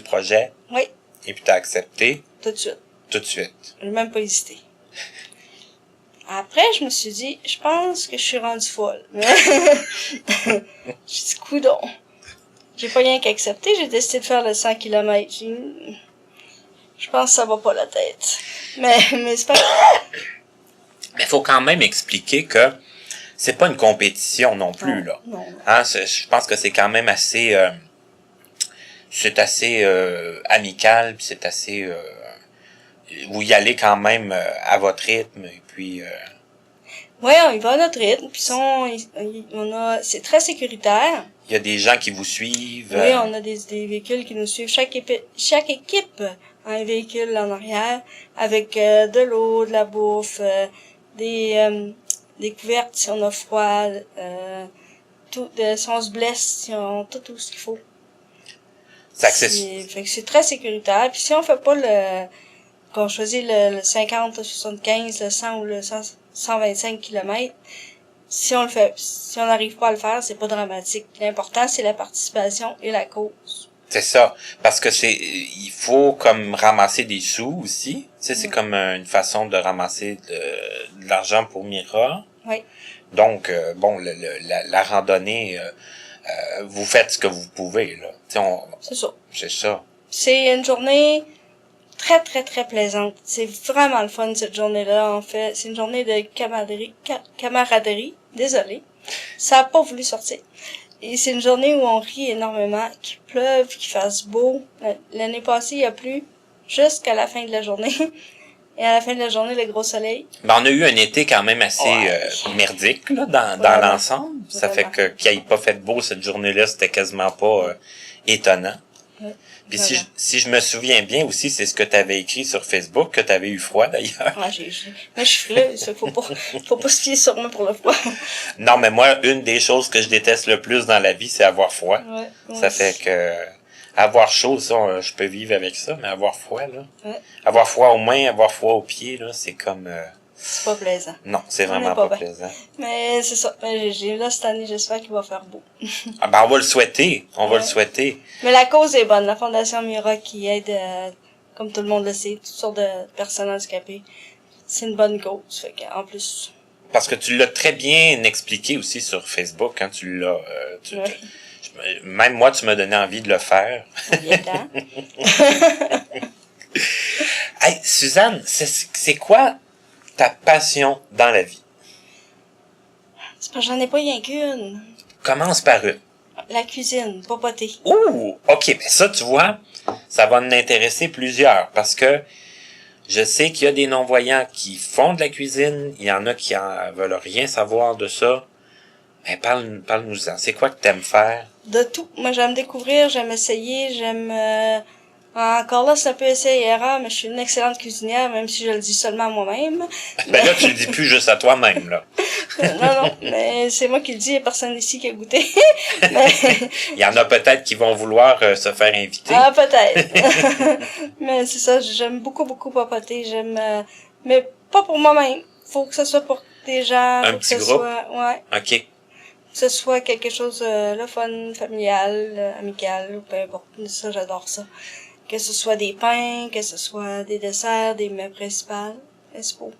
[SPEAKER 2] projet.
[SPEAKER 3] Oui,
[SPEAKER 2] Et puis t'as accepté
[SPEAKER 3] tout de suite.
[SPEAKER 2] tout de suite.
[SPEAKER 3] J'ai même pas hésité. Après, je me suis dit, je pense que je suis rendue folle. J'ai dit, coudonc. J'ai pas rien qu'accepter, j'ai décidé de faire le 100 km. Je pense que ça va pas la tête. Mais c'est pas...
[SPEAKER 2] Mais faut quand même expliquer que c'est pas une compétition non plus, là.
[SPEAKER 3] Non.
[SPEAKER 2] Hein, je pense que c'est quand même assez... c'est assez amical, puis c'est assez... vous y allez quand même à votre rythme, et puis...
[SPEAKER 3] Ouais, on y va à notre rythme, puis c'est très sécuritaire.
[SPEAKER 2] Il y a des gens qui vous suivent.
[SPEAKER 3] Oui, on a des véhicules qui nous suivent. Chaque équipe a un véhicule en arrière avec de l'eau, de la bouffe, des couvertes si on a froid, si on se blesse, si on tout ce qu'il faut. Fait que c'est très sécuritaire. Puis si on fait pas qu'on choisit le 50, le 75, le 100 ou le 125 km, si on n'arrive pas à le faire, c'est pas dramatique. L'important, c'est la participation et la cause.
[SPEAKER 2] C'est ça. Parce que il faut comme ramasser des sous aussi. Tu sais, c'est comme une façon de ramasser de l'argent pour Mira.
[SPEAKER 3] Oui.
[SPEAKER 2] Donc, bon, la randonnée, vous faites ce que vous pouvez, là.
[SPEAKER 3] C'est ça.
[SPEAKER 2] C'est ça.
[SPEAKER 3] C'est une journée très, très, très plaisante. C'est vraiment le fun, cette journée-là. En fait, c'est une journée de camaraderie. Désolée. Ça a pas voulu sortir. Et c'est une journée où on rit énormément, qu'il pleuve, qu'il fasse beau. L'année passée, il a plu jusqu'à la fin de la journée. Et à la fin de la journée, le gros soleil.
[SPEAKER 2] Ben, on a eu un été quand même assez merdique, là, dans l'ensemble. Ça fait que qu'il ait pas fait beau cette journée-là, c'était quasiment pas étonnant.
[SPEAKER 3] Ouais.
[SPEAKER 2] Puis si je me souviens bien aussi, c'est ce que tu avais écrit sur Facebook, que tu avais eu froid d'ailleurs.
[SPEAKER 3] Ouais, mais je suis là, faut pas se fier sur moi pour le froid.
[SPEAKER 2] Non, mais moi, une des choses que je déteste le plus dans la vie, c'est avoir froid.
[SPEAKER 3] Ouais,
[SPEAKER 2] Ça fait que avoir chaud, ça, je peux vivre avec ça, mais avoir froid, là.
[SPEAKER 3] Ouais.
[SPEAKER 2] Avoir froid aux mains, avoir froid aux pieds, là, c'est comme
[SPEAKER 3] C'est pas plaisant.
[SPEAKER 2] Non, c'est
[SPEAKER 3] On
[SPEAKER 2] vraiment
[SPEAKER 3] est
[SPEAKER 2] pas
[SPEAKER 3] pas bien.
[SPEAKER 2] plaisant.
[SPEAKER 3] Mais c'est ça. Là, cette année, j'espère qu'il va faire beau.
[SPEAKER 2] Ah ben, on va le souhaiter. On va
[SPEAKER 3] Ouais.
[SPEAKER 2] le souhaiter.
[SPEAKER 3] Mais la cause est bonne. La Fondation Mira qui aide, comme tout le monde le sait, toutes sortes de personnes handicapées. C'est une bonne cause. Fait qu'en plus...
[SPEAKER 2] Parce que tu l'as très bien expliqué aussi sur Facebook, hein, tu l'as...
[SPEAKER 3] Ouais.
[SPEAKER 2] Même moi, tu m'as donné envie de le faire.
[SPEAKER 3] Il est temps.
[SPEAKER 2] Hey, Suzanne, c'est quoi ta passion dans la vie?
[SPEAKER 3] C'est parce que j'en ai pas rien qu'une.
[SPEAKER 2] Commence par une.
[SPEAKER 3] La cuisine, papoter.
[SPEAKER 2] Ouh! OK, mais ça, tu vois, ça va en intéresser plusieurs, parce que je sais qu'il y a des non-voyants qui font de la cuisine, il y en a qui en veulent rien savoir de ça. Mais parle-nous-en. C'est quoi que t'aimes faire?
[SPEAKER 3] De tout. Moi, j'aime découvrir, j'aime essayer, j'aime... Encore là, c'est un peu essai-erreur, mais je suis une excellente cuisinière, même si je le dis seulement à moi-même.
[SPEAKER 2] Ben là, tu le dis plus juste à toi-même, là.
[SPEAKER 3] Non, mais c'est moi qui le dis, il n'y a personne ici qui a goûté. Mais...
[SPEAKER 2] Il y en a peut-être qui vont vouloir se faire inviter.
[SPEAKER 3] Ah, peut-être. Mais c'est ça, j'aime beaucoup papoter. J'aime... mais pas pour moi-même. Faut que ce soit pour des gens.
[SPEAKER 2] Un
[SPEAKER 3] faut
[SPEAKER 2] petit
[SPEAKER 3] que ce
[SPEAKER 2] groupe?
[SPEAKER 3] soit... Ouais.
[SPEAKER 2] OK.
[SPEAKER 3] Que ce soit quelque chose le fun, familial, amical, peu importe. Ça, j'adore ça. Que ce soit des pains, que ce soit des desserts, des mets principaux.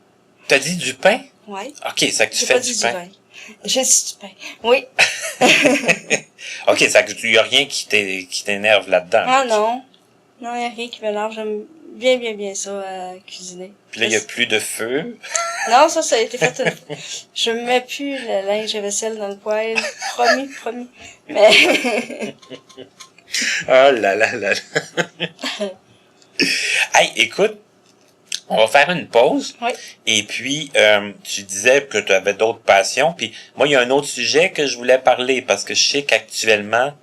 [SPEAKER 2] T'as dit du pain?
[SPEAKER 3] Ouais.
[SPEAKER 2] OK, ça que tu
[SPEAKER 3] J'ai
[SPEAKER 2] fais
[SPEAKER 3] pas
[SPEAKER 2] du
[SPEAKER 3] dit
[SPEAKER 2] pain.
[SPEAKER 3] vin. J'ai dit du pain. Oui.
[SPEAKER 2] OK, ça que tu y a rien qui t'énerve là-dedans.
[SPEAKER 3] Ah
[SPEAKER 2] là.
[SPEAKER 3] non. Non, il n'y a rien qui m'énerve. J'aime bien ça, cuisiner.
[SPEAKER 2] Puis là, il y a plus de feu.
[SPEAKER 3] Non, ça a été fait une fois. Je mets plus le linge à vaisselle dans le poêle. Promis. Mais...
[SPEAKER 2] Oh là là là là. Hey, écoute, on va faire une pause.
[SPEAKER 3] Oui.
[SPEAKER 2] Et puis, tu disais que tu avais d'autres passions. Puis moi, il y a un autre sujet que je voulais parler parce que je sais qu'actuellement,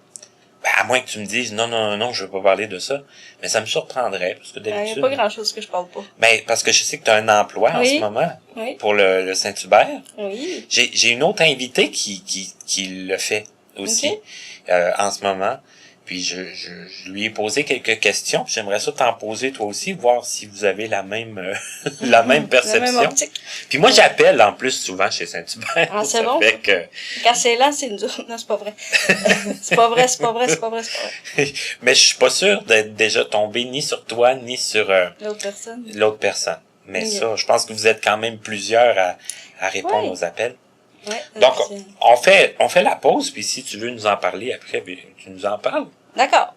[SPEAKER 2] ben, à moins que tu me dises non, je veux pas parler de ça, mais ça me surprendrait parce que
[SPEAKER 3] Il n'y a
[SPEAKER 2] d'habitude.
[SPEAKER 3] pas grand-chose que je parle pas.
[SPEAKER 2] Ben, parce que je sais que tu as un emploi en
[SPEAKER 3] Oui.
[SPEAKER 2] ce moment
[SPEAKER 3] Oui.
[SPEAKER 2] pour le Saint-Hubert.
[SPEAKER 3] Oui.
[SPEAKER 2] J'ai une autre invitée qui le fait aussi
[SPEAKER 3] Ok.
[SPEAKER 2] en ce moment. Puis je lui ai posé quelques questions. J'aimerais ça t'en poser toi aussi, voir si vous avez la même la même perception.
[SPEAKER 3] La même optique.
[SPEAKER 2] Puis moi j'appelle en plus souvent chez Saint-Hubert.
[SPEAKER 3] Ah, c'est
[SPEAKER 2] Ça
[SPEAKER 3] bon.
[SPEAKER 2] fait que...
[SPEAKER 3] Quand c'est lent, c'est dur. Non, c'est pas vrai. c'est pas vrai.
[SPEAKER 2] Mais je suis pas sûr d'être déjà tombé ni sur toi ni sur
[SPEAKER 3] L'autre personne.
[SPEAKER 2] l'autre personne. Mais
[SPEAKER 3] Ok.
[SPEAKER 2] ça, je pense que vous êtes quand même plusieurs à répondre
[SPEAKER 3] Ouais.
[SPEAKER 2] aux appels.
[SPEAKER 3] Ouais.
[SPEAKER 2] Donc,
[SPEAKER 3] c'est-
[SPEAKER 2] on fait la pause, puis si tu veux nous en parler après, bien, tu nous en parles.
[SPEAKER 3] D'accord.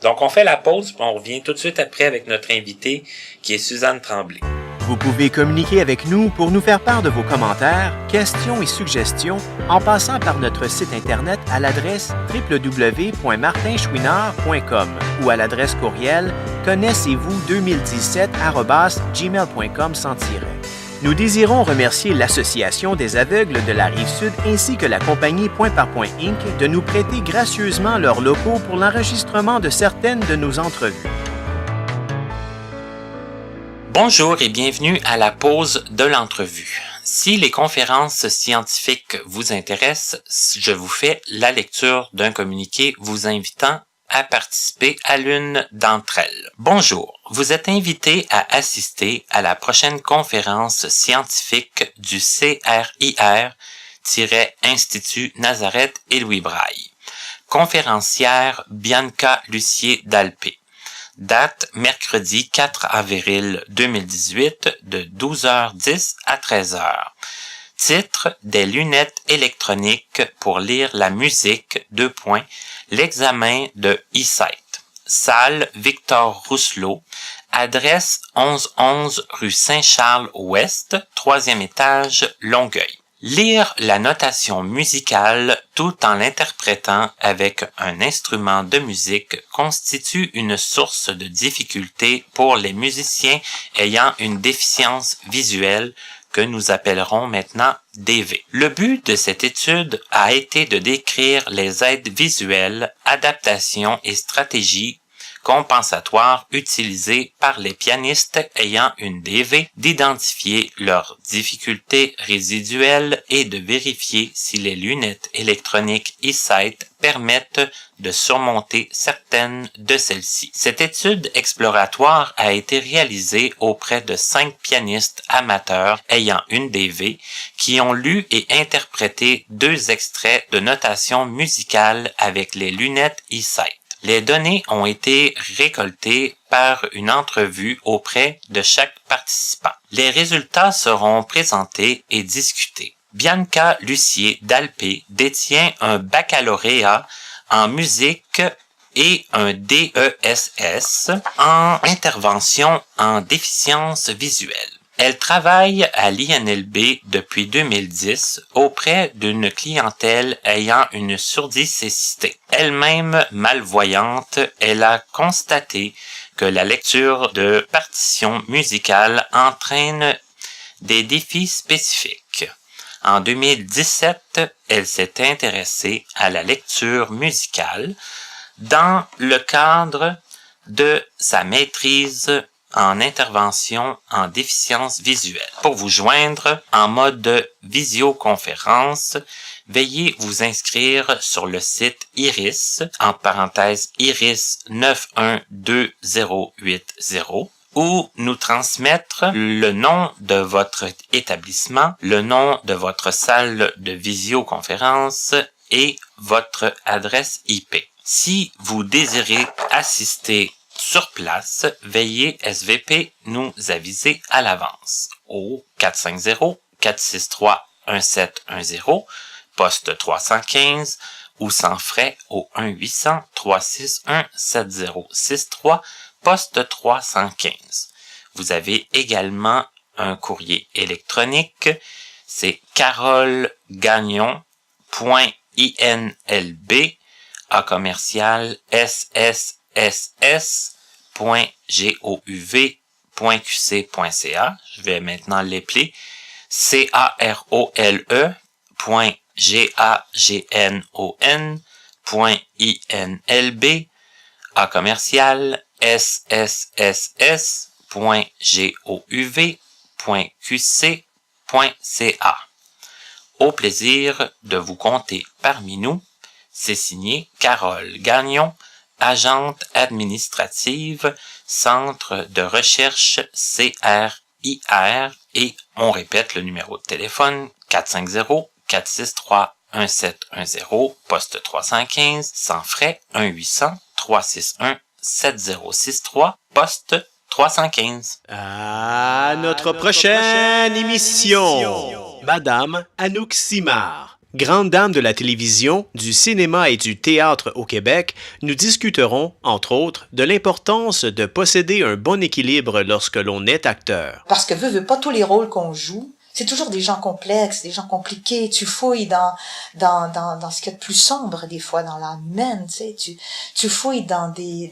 [SPEAKER 2] Donc, on fait la pause, puis on revient tout de suite après avec notre invitée, qui est Suzanne Tremblay.
[SPEAKER 1] Vous pouvez communiquer avec nous pour nous faire part de vos commentaires, questions et suggestions en passant par notre site Internet à l'adresse www.martinchouinard.com ou à l'adresse courriel connaissez-vous2017@gmail.com sans tiret. Nous désirons remercier l'Association des aveugles de la Rive-Sud ainsi que la compagnie Point par Point Inc. de nous prêter gracieusement leurs locaux pour l'enregistrement de certaines de nos entrevues.
[SPEAKER 2] Bonjour et bienvenue à la pause de l'entrevue. Si les conférences scientifiques vous intéressent, je vous fais la lecture d'un communiqué vous invitant à participer à l'une d'entre elles. Bonjour, vous êtes invité à assister à la prochaine conférence scientifique du CRIR-Institut Nazareth et Louis Braille. Conférencière Bianca Lucier d'Alpé. Date mercredi 4 avril 2018 de 12h10 à 13h. Titre des lunettes électroniques pour lire la musique, l'examen de e-sight. Salle Victor Rousselot. Adresse 1111 rue Saint-Charles-Ouest, 3e étage, Longueuil. Lire la notation musicale tout en l'interprétant avec un instrument de musique constitue une source de difficulté pour les musiciens ayant une déficience visuelle que nous appellerons maintenant DV. Le but de cette étude a été de décrire les aides visuelles, adaptations et stratégies
[SPEAKER 4] compensatoire utilisé par les pianistes ayant une DV d'identifier leurs difficultés résiduelles et de vérifier si les lunettes électroniques eSight permettent de surmonter certaines de celles-ci. Cette étude exploratoire a été réalisée auprès de 5 pianistes amateurs ayant une DV qui ont lu et interprété 2 extraits de notation musicale avec les lunettes eSight. Les données ont été récoltées par une entrevue auprès de chaque participant. Les résultats seront présentés et discutés. Bianca Lucier d'Alpé détient un baccalauréat en musique et un DESS en intervention en déficience visuelle. Elle travaille à l'INLB depuis 2010 auprès d'une clientèle ayant une surdicécité. Elle-même malvoyante, elle a constaté que la lecture de partitions musicales entraîne des défis spécifiques. En 2017, elle s'est intéressée à la lecture musicale dans le cadre de sa maîtrise en intervention en déficience visuelle. Pour vous joindre en mode visioconférence, veuillez vous inscrire sur le site IRIS, en parenthèse IRIS 912080, ou nous transmettre le nom de votre établissement, le nom de votre salle de visioconférence et votre adresse IP. Si vous désirez assister sur place, veuillez SVP nous aviser à l'avance au 450-463-1710, poste 315 ou sans frais au 1-800-361-7063, poste 315. Vous avez également un courrier électronique, c'est carole.gagnon.inlb@sss.gouv.qc.ca. Je vais maintenant l'épeler. carole.gagnon.inlb@sss.gouv.qc.ca. Au plaisir de vous compter parmi nous. C'est signé Carole Gagnon, agente administrative, Centre de recherche CRIR, et on répète le numéro de téléphone 450-463-1710, poste 315, sans frais 1-800-361-7063, poste 315.
[SPEAKER 1] À notre prochaine émission, Madame Anouk Simard. Grande dame de la télévision, du cinéma et du théâtre au Québec, nous discuterons, entre autres, de l'importance de posséder un bon équilibre lorsque l'on est acteur.
[SPEAKER 5] Parce que veut pas tous les rôles qu'on joue, c'est toujours des gens complexes, des gens compliqués. Tu fouilles dans ce qu'il y a de plus sombre, des fois, dans l'âme humaine, tu sais. Tu fouilles dans des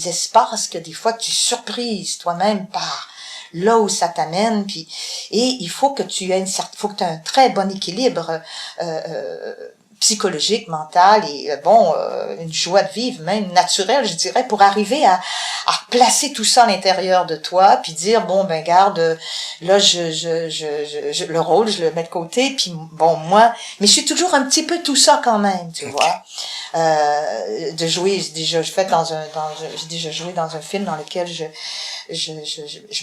[SPEAKER 5] espaces que des fois tu surprises toi-même par là où ça t'amène, puis et il faut que tu aies faut que tu aies un très bon équilibre psychologique, mental et une joie de vivre, même naturelle, je dirais, pour arriver à placer tout ça à l'intérieur de toi, puis dire bon ben garde, là je le rôle je le mets de côté, puis bon moi, mais je suis toujours un petit peu tout ça quand même, tu vois. De jouer, j'ai déjà joué dans un film dans lequel je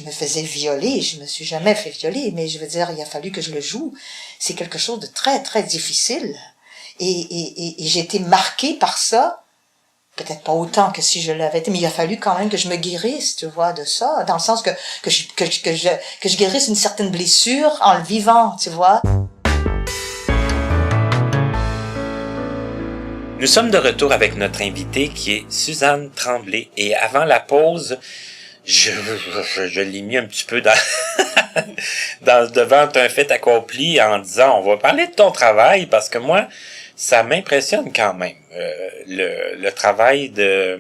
[SPEAKER 5] me faisais violer, je me suis jamais fait violer, mais je veux dire, il a fallu que je le joue. C'est quelque chose de très, très difficile. Et j'ai été marquée par ça. Peut-être pas autant que si je l'avais été, mais il a fallu quand même que je me guérisse, tu vois, de ça. Dans le sens que je guérisse une certaine blessure en le vivant, tu vois.
[SPEAKER 2] Nous sommes de retour avec notre invitée qui est Suzanne Tremblay. Et avant la pause, je l'ai mis un petit peu devant un fait accompli en disant on va parler de ton travail parce que moi, ça m'impressionne quand même. Le travail des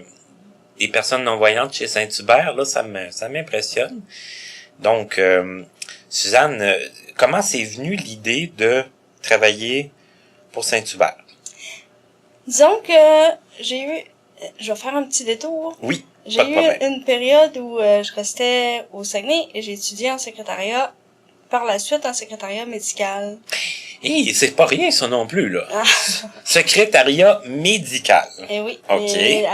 [SPEAKER 2] personnes non-voyantes chez Saint-Hubert, là, ça m'impressionne. Donc, Suzanne, comment c'est venu l'idée de travailler pour Saint-Hubert?
[SPEAKER 3] Disons que j'ai eu Je vais faire un petit détour.
[SPEAKER 2] Oui,
[SPEAKER 3] J'ai
[SPEAKER 2] pas de
[SPEAKER 3] eu
[SPEAKER 2] problème.
[SPEAKER 3] une période où je restais au Saguenay et j'ai étudié en secrétariat, par la suite en secrétariat médical.
[SPEAKER 2] C'est pas rien, ça non plus, là.
[SPEAKER 3] Ah.
[SPEAKER 2] Secrétariat médical.
[SPEAKER 3] Et oui.
[SPEAKER 2] OK.
[SPEAKER 3] Et,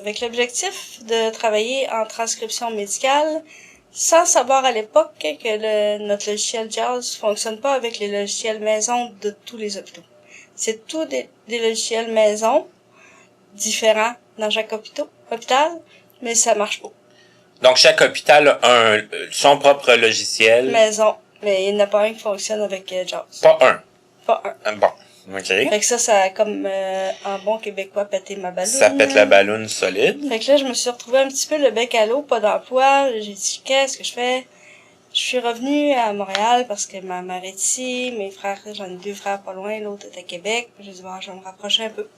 [SPEAKER 3] avec l'objectif de travailler en transcription médicale, sans savoir à l'époque que notre logiciel JAWS fonctionne pas avec les logiciels maison de tous les hôpitaux. C'est tous des logiciels maison différents dans chaque hôpital, mais ça marche pas.
[SPEAKER 2] Donc, chaque hôpital a son propre logiciel.
[SPEAKER 3] Maison, mais il n'y en a pas un qui fonctionne avec JAWS.
[SPEAKER 2] Pas un.
[SPEAKER 3] Pas un.
[SPEAKER 2] Bon, OK.
[SPEAKER 3] Fait que ça a comme en bon québécois pété ma balloune.
[SPEAKER 2] Ça pète la balloune solide.
[SPEAKER 3] Fait que là, je me suis retrouvée un petit peu le bec à l'eau, pas d'emploi. J'ai dit, qu'est-ce que je fais? Je suis revenue à Montréal parce que ma mère est ici, mes frères, j'en ai 2 frères pas loin, l'autre est à Québec. J'ai dit, bon, je vais me rapprocher un peu.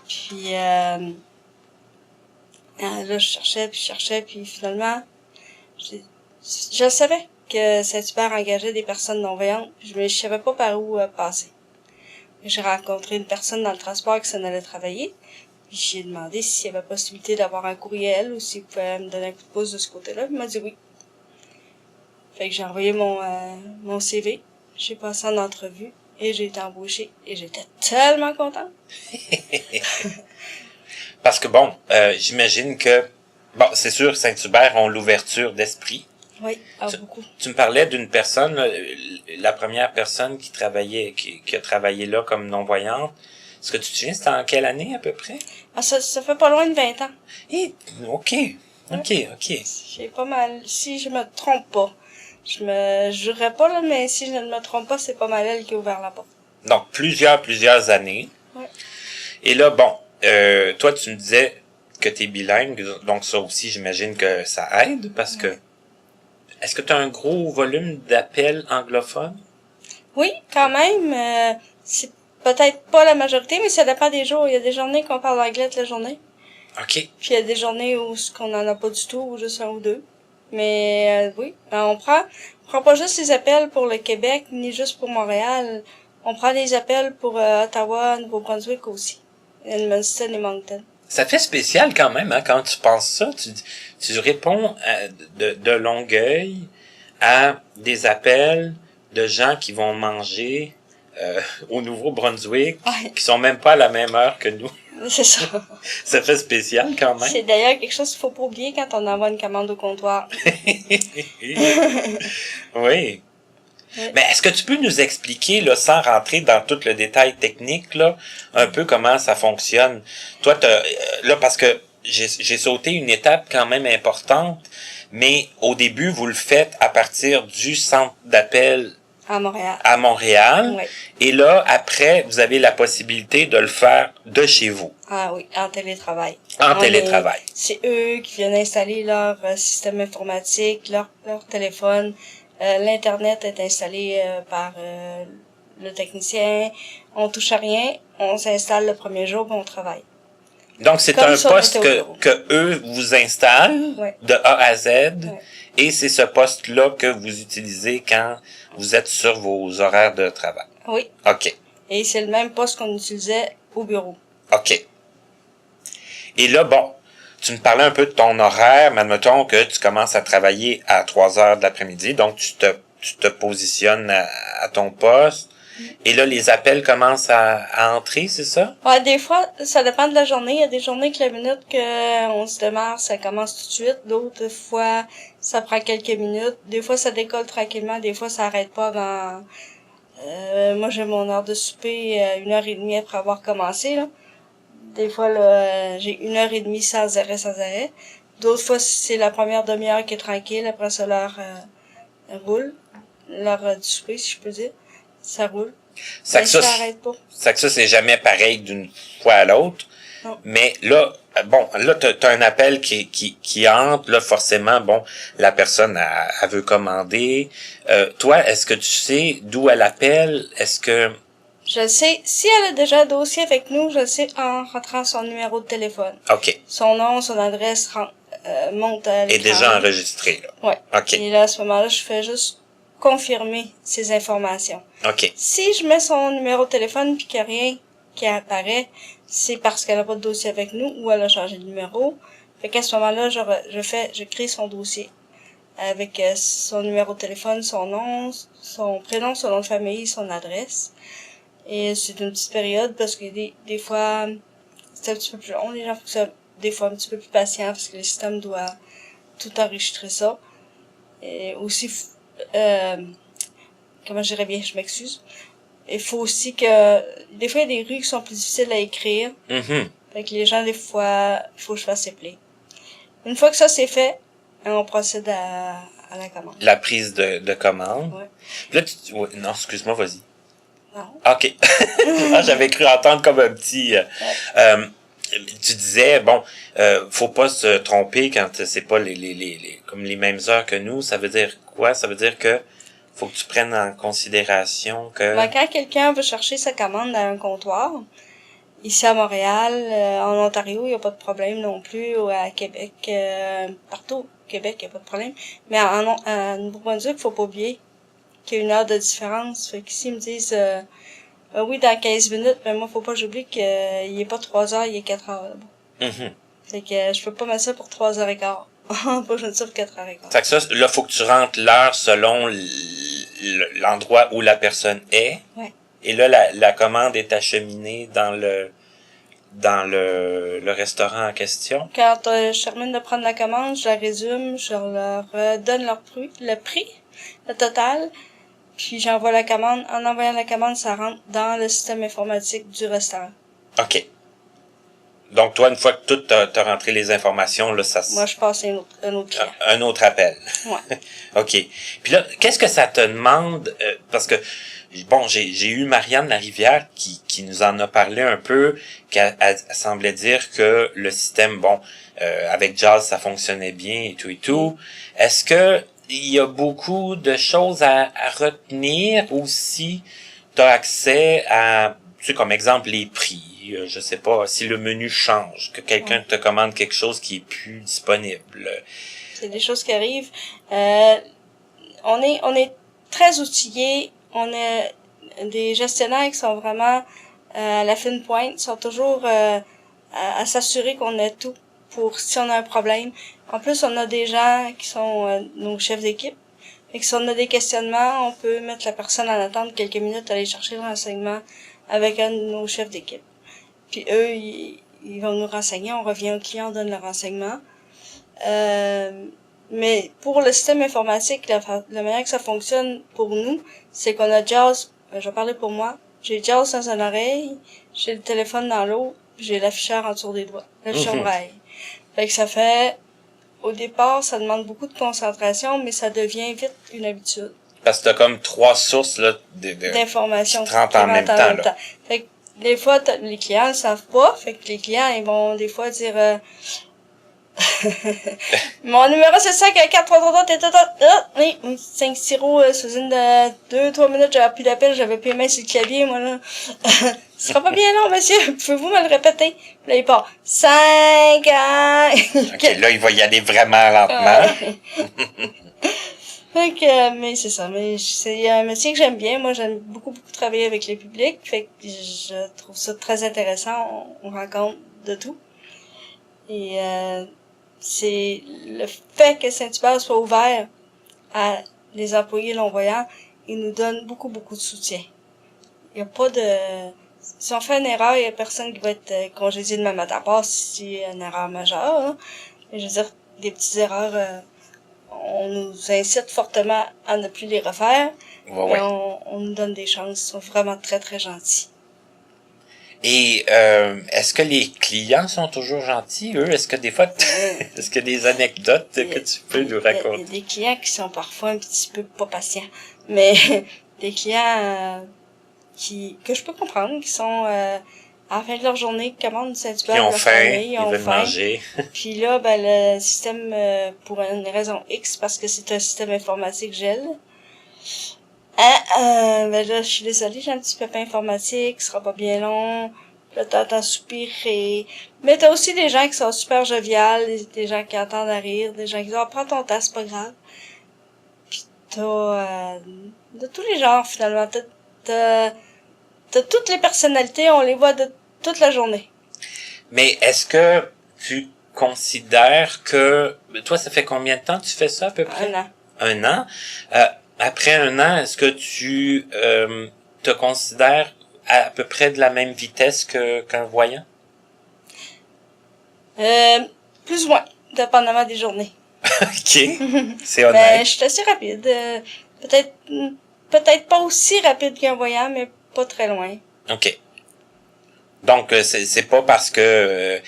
[SPEAKER 3] Puis là, je cherchais, puis finalement, je savais que Saint-Hubert engageait des personnes non-voyantes, puis je savais pas par où passer. J'ai rencontré une personne dans le transport qui s'en allait travailler, puis j'ai demandé s'il y avait possibilité d'avoir un courriel ou s'il pouvait me donner un coup de pouce de ce côté-là, il m'a dit oui. Fait que j'ai envoyé mon CV, j'ai passé en entrevue et j'ai été embauchée et j'étais tellement contente.
[SPEAKER 2] Parce que bon, j'imagine que, bon, c'est sûr, Saint-Hubert ont l'ouverture d'esprit.
[SPEAKER 3] Oui, beaucoup.
[SPEAKER 2] Tu me parlais d'une personne, la première personne qui a travaillé là comme non-voyante. Est-ce que tu te souviens, c'était en quelle année à peu près?
[SPEAKER 3] Ah, ça fait pas loin de 20 ans.
[SPEAKER 2] OK.
[SPEAKER 3] J'ai pas mal, si je me trompe pas. Je jurerais pas, là, mais si je ne me trompe pas, c'est pas mal elle qui a ouvert la porte.
[SPEAKER 2] Donc, plusieurs années.
[SPEAKER 3] Ouais.
[SPEAKER 2] Et là, bon, toi, tu me disais que t'es bilingue, donc ça aussi, j'imagine que ça aide, parce que... Est-ce que tu as un gros volume d'appels anglophones?
[SPEAKER 3] Oui, quand même. C'est peut-être pas la majorité, mais ça dépend des jours. Il y a des journées qu'on parle anglais toute la journée.
[SPEAKER 2] OK.
[SPEAKER 3] Puis il y a des journées où on en a pas du tout, ou juste un ou deux. Mais oui, on prend pas juste les appels pour le Québec, ni juste pour Montréal. On prend des appels pour Ottawa, Nouveau-Brunswick aussi. Edmundston et Moncton.
[SPEAKER 2] Ça fait spécial quand même, hein, quand tu penses ça. Tu réponds de Longueuil à des appels de gens qui vont manger au Nouveau-Brunswick, qui sont même pas à la même heure que nous.
[SPEAKER 3] C'est ça.
[SPEAKER 2] Ça fait spécial quand même.
[SPEAKER 3] C'est d'ailleurs quelque chose qu'il faut pas oublier quand on envoie une commande au comptoir.
[SPEAKER 2] Oui. Mais est-ce que tu peux nous expliquer, là, sans rentrer dans tout le détail technique, là, un peu comment ça fonctionne? Toi, là, parce que j'ai sauté une étape quand même importante, mais au début, vous le faites à partir du centre d'appel
[SPEAKER 3] À Montréal. Oui.
[SPEAKER 2] Et là, après, vous avez la possibilité de le faire de chez vous.
[SPEAKER 3] Ah oui, en télétravail.
[SPEAKER 2] En télétravail.
[SPEAKER 3] C'est eux qui viennent installer leur système informatique, leur téléphone. L'Internet est installé par le technicien. On touche à rien. On s'installe le premier jour et on travaille.
[SPEAKER 2] Donc, c'est
[SPEAKER 3] comme
[SPEAKER 2] un poste que eux vous installent de A à Z. Ouais. Et c'est ce poste-là que vous utilisez quand vous êtes sur vos horaires de travail.
[SPEAKER 3] Oui.
[SPEAKER 2] OK.
[SPEAKER 3] Et c'est le même poste qu'on utilisait au bureau.
[SPEAKER 2] OK. Et là, bon, tu me parlais un peu de ton horaire, mais admettons que tu commences à travailler à 3 heures de l'après-midi, donc tu te positionnes à ton poste, et là, les appels commencent à entrer, c'est ça?
[SPEAKER 3] Ouais, des fois, ça dépend de la journée. Il y a des journées que la minute qu'on se démarre, ça commence tout de suite. D'autres fois, ça prend quelques minutes. Des fois, ça décolle tranquillement. Des fois, ça arrête pas avant... moi, j'ai mon heure de souper 1h30 après avoir commencé, là. Des fois, là, j'ai 1h30 sans arrêt. D'autres fois, c'est la première demi-heure qui est tranquille. Après ça, l'heure roule. L'heure du souper, si je peux dire. Ça roule.
[SPEAKER 2] Ça arrête pas. Ça c'est jamais pareil d'une fois à l'autre.
[SPEAKER 3] Non.
[SPEAKER 2] Mais là, bon, là, t'as un appel qui entre, là, forcément, bon, la personne, elle veut commander. Toi, est-ce que tu sais d'où elle appelle? Est-ce que...
[SPEAKER 3] Je sais. Si elle a déjà un dossier avec nous, je sais en rentrant son numéro de téléphone.
[SPEAKER 2] OK.
[SPEAKER 3] Son nom, son adresse monte à l'écran.
[SPEAKER 2] Est déjà enregistré, là.
[SPEAKER 3] Ouais.
[SPEAKER 2] OK.
[SPEAKER 3] Et là, à ce moment-là, je fais juste confirmer ces informations.
[SPEAKER 2] OK.
[SPEAKER 3] Si je mets son numéro de téléphone puis qu'il n'y a rien, qui apparaît, c'est parce qu'elle n'a pas de dossier avec nous ou elle a changé de numéro. Fait qu'à ce moment-là, je crée son dossier avec son numéro de téléphone, son nom, son prénom, son nom de famille, son adresse. Et c'est une petite période parce que des fois, c'est un petit peu plus long. Les gens sont des fois un petit peu plus patients parce que le système doit tout enregistrer ça. Et aussi, comment je dirais bien, je m'excuse. Il faut aussi que, des fois, il y a des rues qui sont plus difficiles à écrire. Fait que les gens, des fois, il faut que je fasse épeler. Une fois que ça c'est fait, on procède à la commande.
[SPEAKER 2] La prise de commande.
[SPEAKER 3] Ouais.
[SPEAKER 2] Là, non, excuse-moi, vas-y.
[SPEAKER 3] Non.
[SPEAKER 2] OK. Ah, j'avais cru entendre comme un petit... tu disais, bon, faut pas se tromper quand c'est pas comme les mêmes heures que nous. Ça veut dire quoi? Ça veut dire que faut que tu prennes en considération que...
[SPEAKER 3] Ben, quand quelqu'un veut chercher sa commande dans un comptoir, ici à Montréal, en Ontario, il n'y a pas de problème non plus, ou à Québec, partout au Québec, il n'y a pas de problème. Mais en Nouveau-Brunswick, faut pas oublier qu'il y a une heure de différence. Fait qu'ici, ils me disent, oui, dans 15 minutes, mais moi, faut pas que j'oublie qu'il est pas 3 heures, il est 4 heures là-bas. Fait que je peux pas mettre ça pour 3h15. Pas je ne sais pour 4h15.
[SPEAKER 2] Fait que ça, là, faut que tu rentres l'heure selon l'endroit où la personne est.
[SPEAKER 3] Ouais.
[SPEAKER 2] Et là, la commande est acheminée dans le restaurant en question.
[SPEAKER 3] Quand je termine de prendre la commande, je la résume, je leur donne le prix, le total, puis j'envoie la commande. En envoyant la commande, ça rentre dans le système informatique du restaurant.
[SPEAKER 2] OK. Donc, toi, une fois que tout t'as rentré les informations, là, ça...
[SPEAKER 3] Moi, je passe un autre client.
[SPEAKER 2] Un autre appel.
[SPEAKER 3] Ouais.
[SPEAKER 2] OK. Puis là, qu'est-ce que ça te demande? Parce que, bon, j'ai eu Marianne Larivière qui nous en a parlé un peu, elle semblait dire que le système, bon, avec Jazz, ça fonctionnait bien et tout. Est-ce que il y a beaucoup de choses à retenir ou si tu as accès à, tu sais, comme exemple, les prix? Je sais pas, si le menu change, que quelqu'un te commande quelque chose qui est plus disponible.
[SPEAKER 3] C'est des choses qui arrivent. On est très outillés. On a des gestionnaires qui sont vraiment à la fine pointe, sont toujours à s'assurer qu'on a tout pour si on a un problème. En plus, on a des gens qui sont nos chefs d'équipe. Et que si on a des questionnements, on peut mettre la personne en attente quelques minutes, aller chercher le renseignement avec un de nos chefs d'équipe. Puis eux, ils vont nous renseigner, on revient au client, on donne le renseignement. Mais pour le système informatique, la manière que ça fonctionne pour nous, c'est qu'on a Jazz, je vais parler pour moi, j'ai Jazz dans une oreille, j'ai le téléphone dans l'autre, j'ai l'afficheur en dessous des doigts, l'afficheur braille. Fait que ça fait, au départ, ça demande beaucoup de concentration, mais ça devient vite une habitude.
[SPEAKER 2] Parce que t'as comme 3 sources, là,
[SPEAKER 3] d'informations
[SPEAKER 2] qui rentrent en même temps, là.
[SPEAKER 3] Fait que, des fois, les clients le savent pas, fait que les clients, ils vont des fois dire, mon numéro c'est 5 sirop, sous une de 2-3 minutes, j'avais plus d'appel, j'avais plus les mains sur le clavier, moi, là. Ce sera pas bien long, monsieur. Pouvez-vous me le répéter? Là, il part. 5 ans.
[SPEAKER 2] OK, là, il va y aller vraiment lentement.
[SPEAKER 3] Fait que, mais c'est ça. Mais c'est un métier que j'aime bien. Moi, j'aime beaucoup travailler avec les publics. Fait que je trouve ça très intéressant. On rencontre de tout. Et, c'est le fait que Saint-Hubert soit ouvert à les employés non-voyants, il nous donne beaucoup de soutien. Il y a pas de, si on fait une erreur, il y a personne qui va être congédié demain matin, à part si c'est une erreur majeure, hein. Mais je veux dire, des petites erreurs, on nous incite fortement à ne plus les refaire.
[SPEAKER 2] Ouais.
[SPEAKER 3] Et on nous donne des chances. Ils sont vraiment très, très gentils.
[SPEAKER 2] Et est-ce que les clients sont toujours gentils, eux? Est-ce que des fois, est-ce qu'il y a des anecdotes que tu peux nous raconter?
[SPEAKER 3] Il y a des clients qui sont parfois un petit peu pas patients, mais des clients que je peux comprendre, qui sont à la fin de leur journée, qui commandent Saint-Hubert,
[SPEAKER 2] Ils ont
[SPEAKER 3] leur
[SPEAKER 2] faim,
[SPEAKER 3] famille,
[SPEAKER 2] ils veulent
[SPEAKER 3] faim.
[SPEAKER 2] manger.
[SPEAKER 3] Puis là, ben le système, pour une raison X, parce que c'est un système informatique gel. Ben là, je suis désolée, j'ai un petit pépin informatique, ce sera pas bien long. Là, t'entends soupirer. Mais t'as aussi des gens qui sont super joviales, des gens qui entendent à rire, des gens qui disent, prends ton temps, c'est pas grave. Puis t'as, de tous les genres, finalement. T'as t'as toutes les personnalités, on les voit de toute la journée.
[SPEAKER 4] Mais est-ce que tu considères que... Toi, ça fait combien de temps que tu fais ça, à peu près?
[SPEAKER 3] 1 an.
[SPEAKER 4] 1 an. Après 1 an, est-ce que tu te considères à peu près de la même vitesse qu'un voyant?
[SPEAKER 3] Plus ou moins, dépendamment des journées.
[SPEAKER 4] OK. C'est
[SPEAKER 3] Mais
[SPEAKER 4] honnête.
[SPEAKER 3] je suis assez rapide. Peut-être pas aussi rapide qu'un voyant, mais pas très loin.
[SPEAKER 4] OK. Donc, c'est pas parce que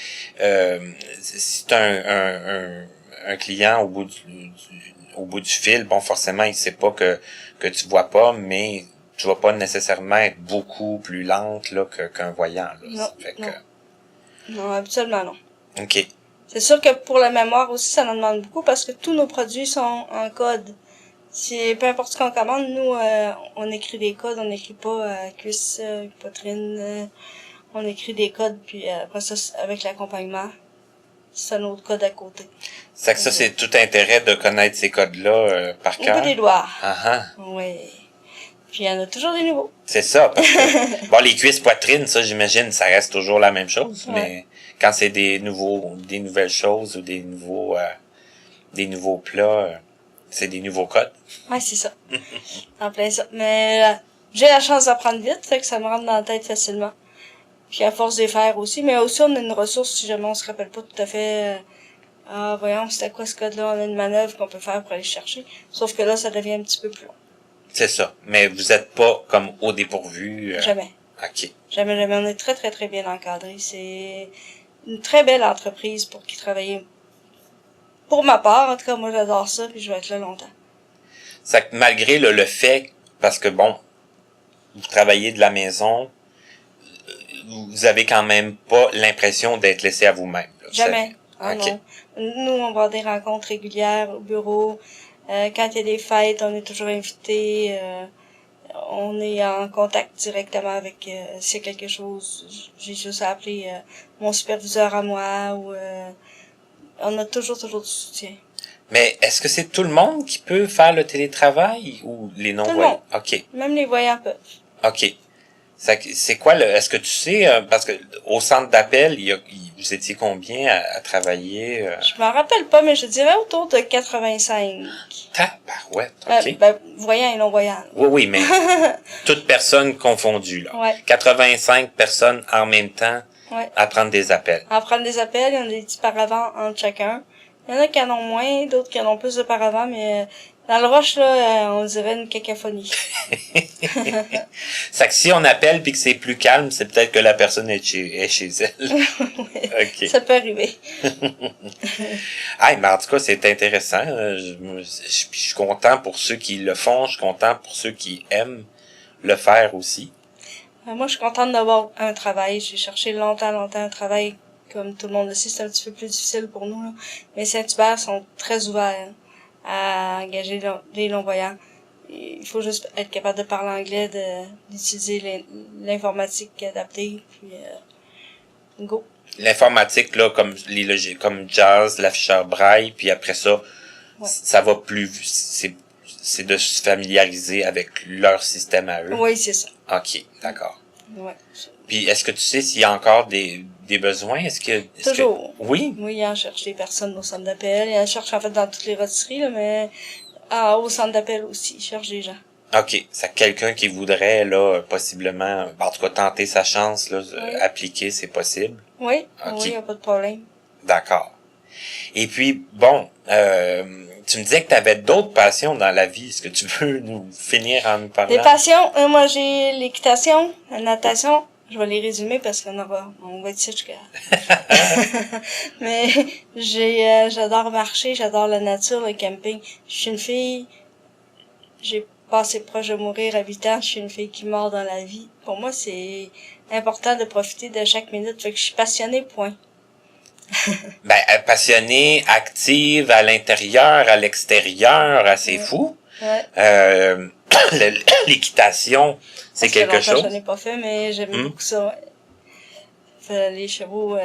[SPEAKER 4] c'est un client au bout du fil, bon, forcément, il sait pas que tu vois pas, mais tu vas pas nécessairement être beaucoup plus lente là qu'un voyant. Là.
[SPEAKER 3] Non,
[SPEAKER 4] Ça fait
[SPEAKER 3] non.
[SPEAKER 4] que-
[SPEAKER 3] Non, absolument non.
[SPEAKER 4] OK.
[SPEAKER 3] C'est sûr que pour la mémoire aussi, ça en demande beaucoup parce que tous nos produits sont en code. Peu importe ce qu'on commande, nous, on écrit des codes, on n'écrit pas cuisse, poitrine, on écrit des codes, puis après ça, avec l'accompagnement, c'est un autre code à côté.
[SPEAKER 4] C'est que ça, c'est tout intérêt de connaître ces codes-là par
[SPEAKER 3] Au
[SPEAKER 4] cœur.
[SPEAKER 3] bout des doigts.
[SPEAKER 4] Ah ah.
[SPEAKER 3] Oui. Puis il y en a toujours des nouveaux.
[SPEAKER 4] C'est ça, parce que, bon, les cuisses poitrines, ça, j'imagine, ça reste toujours la même chose,
[SPEAKER 3] Ouais.
[SPEAKER 4] mais quand c'est des nouvelles choses ou des nouveaux plats, c'est des nouveaux codes.
[SPEAKER 3] Ouais, c'est ça. En plein ça. Mais j'ai la chance d'apprendre vite, fait que ça me rentre dans la tête facilement. Puis à force de les faire aussi, mais aussi on a une ressource si jamais on se rappelle pas tout à fait. Voyons, c'était quoi ce code-là? On a une manœuvre qu'on peut faire pour aller chercher. Sauf que là, ça devient un petit peu plus long.
[SPEAKER 4] C'est ça. Mais vous êtes pas comme au dépourvu.
[SPEAKER 3] Jamais.
[SPEAKER 4] OK.
[SPEAKER 3] Jamais, jamais. On est très, très, très bien encadré. C'est une très belle entreprise pour qui travailler. Pour ma part, en tout cas, moi, j'adore ça, puis je vais être là longtemps.
[SPEAKER 4] Ça que malgré le fait, parce que bon, vous travaillez de la maison, vous avez quand même pas l'impression d'être laissé à vous-même. Là.
[SPEAKER 3] Jamais. Ah
[SPEAKER 4] OK.
[SPEAKER 3] non. Nous, on va avoir des rencontres régulières au bureau. Quand il y a des fêtes, on est toujours invités. On est en contact directement avec s'il y a quelque chose. J'ai juste appelé mon superviseur à moi ou on a toujours du soutien.
[SPEAKER 4] Mais est-ce que c'est tout le monde qui peut faire le télétravail ou les non-voyants? OK.
[SPEAKER 3] Même les voyants peuvent.
[SPEAKER 4] OK. C'est quoi est-ce que tu sais, parce que au centre d'appel, vous étiez combien à travailler?
[SPEAKER 3] Je m'en rappelle pas, mais je dirais autour de 85.
[SPEAKER 4] Tabarouette, OK.
[SPEAKER 3] Voyants et non-voyants.
[SPEAKER 4] Oui, oui, mais toutes personnes confondues, là.
[SPEAKER 3] Ouais.
[SPEAKER 4] 85 personnes en même temps
[SPEAKER 3] Ouais.
[SPEAKER 4] à prendre des appels.
[SPEAKER 3] À prendre des appels, il y en a des petits paravents entre chacun. Il y en a qui en ont moins, d'autres qui en ont plus de paravents, mais dans le rush, là, on dirait une cacophonie.
[SPEAKER 4] C'est que si on appelle puis que c'est plus calme, c'est peut-être que la personne est chez elle. OK.
[SPEAKER 3] Ça peut arriver.
[SPEAKER 4] Ah, mais en tout cas, c'est intéressant. Je suis content pour ceux qui le font. Je suis content pour ceux qui aiment le faire aussi.
[SPEAKER 3] Moi, je suis contente d'avoir un travail. J'ai cherché longtemps un travail. Comme tout le monde le sait, c'est un petit peu plus difficile pour nous, là. Mais Saint-Hubert sont très ouverts à engager les non-voyants. Il faut juste être capable de parler anglais, d'utiliser l'informatique adaptée, puis go.
[SPEAKER 4] L'informatique, là, comme les logiques, comme Jazz, l'afficheur braille, puis après ça,
[SPEAKER 3] Ouais.
[SPEAKER 4] ça va plus, c'est de se familiariser avec leur système à eux.
[SPEAKER 3] Oui, c'est ça.
[SPEAKER 4] OK, d'accord.
[SPEAKER 3] Ouais.
[SPEAKER 4] Puis, est-ce que tu sais s'il y a encore des besoins?
[SPEAKER 3] Toujours.
[SPEAKER 4] Oui?
[SPEAKER 3] Oui, il en cherche des personnes au centre d'appel. Il en cherche en fait dans toutes les rôtisseries, là, mais au centre d'appel aussi, il cherche des gens.
[SPEAKER 4] OK. C'est quelqu'un qui voudrait, là, possiblement, en tout cas, tenter sa chance, là,
[SPEAKER 3] Oui.
[SPEAKER 4] appliquer, c'est possible.
[SPEAKER 3] Oui,
[SPEAKER 4] Ok.
[SPEAKER 3] oui, il n'y a pas de problème.
[SPEAKER 4] D'accord. Et puis, bon, tu me disais que tu avais d'autres passions dans la vie. Est-ce que tu veux nous finir en nous parlant?
[SPEAKER 3] Les passions, moi j'ai l'équitation, la natation. Je vais les résumer parce qu'on va être ici jusqu'à... Mais j'adore marcher, j'adore la nature, le camping. Je suis une fille, j'ai passé proche de mourir à 8 ans, je suis une fille qui meurt dans la vie. Pour moi, c'est important de profiter de chaque minute. Fait que je suis passionnée, point.
[SPEAKER 4] Ben, passionnée, active, à l'intérieur, à l'extérieur, assez
[SPEAKER 3] Ouais.
[SPEAKER 4] fou.
[SPEAKER 3] Ouais.
[SPEAKER 4] L'équitation, c'est
[SPEAKER 3] Ça fait
[SPEAKER 4] quelque
[SPEAKER 3] longtemps que
[SPEAKER 4] chose.
[SPEAKER 3] j'en ai pas fait, mais j'aime beaucoup ça, ouais. Les chevaux,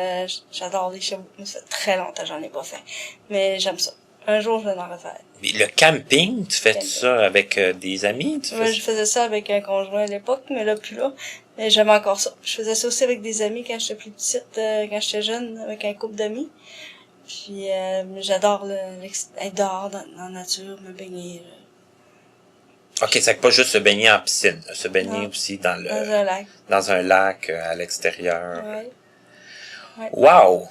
[SPEAKER 3] j'adore les chevaux. Mais ça fait très longtemps que j'en ai pas fait. Mais j'aime ça. Un jour, je vais en refaire.
[SPEAKER 4] Mais le camping, tu fais
[SPEAKER 3] Camping.
[SPEAKER 4] ça avec des amis? Tu
[SPEAKER 3] Moi,
[SPEAKER 4] fais
[SPEAKER 3] je faisais ça avec un conjoint à l'époque, mais là, plus là. Mais j'aime encore ça. Je faisais ça aussi avec des amis quand j'étais plus petite, quand j'étais jeune, avec un couple d'amis. Puis j'adore être dehors dans la nature, me baigner.
[SPEAKER 2] OK, c'est pas juste se baigner en piscine, se baigner
[SPEAKER 3] Non.
[SPEAKER 2] aussi
[SPEAKER 3] Dans un lac.
[SPEAKER 2] dans un lac à l'extérieur.
[SPEAKER 3] Ouais.
[SPEAKER 2] Wow!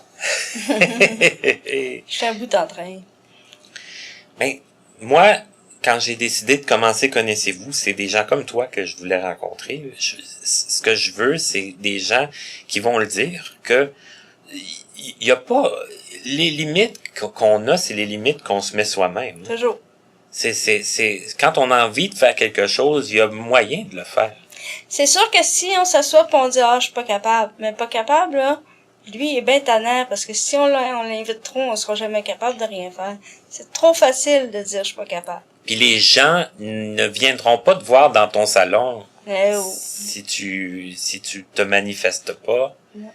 [SPEAKER 3] Je suis un bout en train.
[SPEAKER 2] Mais moi, quand j'ai décidé de commencer Connaissez-vous, c'est des gens comme toi que je voulais rencontrer. Ce que je veux, c'est des gens qui vont le dire que il y a pas les limites qu'on a, c'est les limites qu'on se met soi-même.
[SPEAKER 3] Toujours.
[SPEAKER 2] C'est quand on a envie de faire quelque chose, il y a moyen de le faire.
[SPEAKER 3] C'est sûr que si on s'assoit et on dit « Ah, je suis pas capable », mais pas capable, là, lui, il est bien tannant, parce que si on l'invite trop, on sera jamais capable de rien faire. C'est trop facile de dire « Je suis pas capable
[SPEAKER 2] Puis les gens ne viendront pas te voir dans ton salon ».
[SPEAKER 3] Oh.
[SPEAKER 2] Si tu te manifestes pas.
[SPEAKER 3] Non.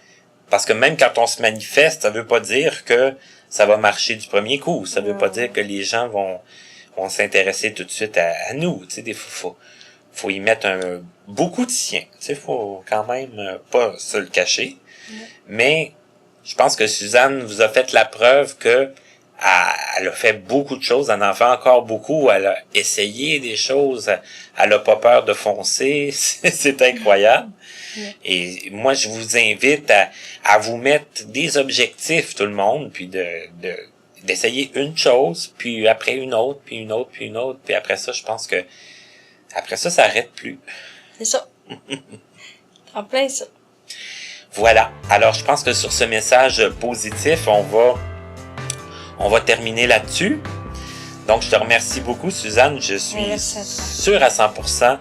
[SPEAKER 2] Parce que même quand on se manifeste, ça veut pas dire que ça va marcher du premier coup. Ça veut pas dire que les gens vont s'intéresser tout de suite à nous. Tu sais, des fois, faut y mettre beaucoup de sien. Tu sais, faut quand même pas se le cacher. Mais je pense que Suzanne vous a fait la preuve que elle a fait beaucoup de choses, elle en fait encore beaucoup, elle a essayé des choses, elle a pas peur de foncer, c'est incroyable. Et moi, je vous invite à vous mettre des objectifs, tout le monde, puis d'essayer une chose, puis après une autre, puis une autre, puis une autre, puis après ça, je pense que après ça arrête plus.
[SPEAKER 3] C'est ça. En plein ça.
[SPEAKER 2] Voilà. Alors, je pense que sur ce message positif, on va terminer là-dessus. Donc, je te remercie beaucoup, Suzanne. Je suis sûr à 100%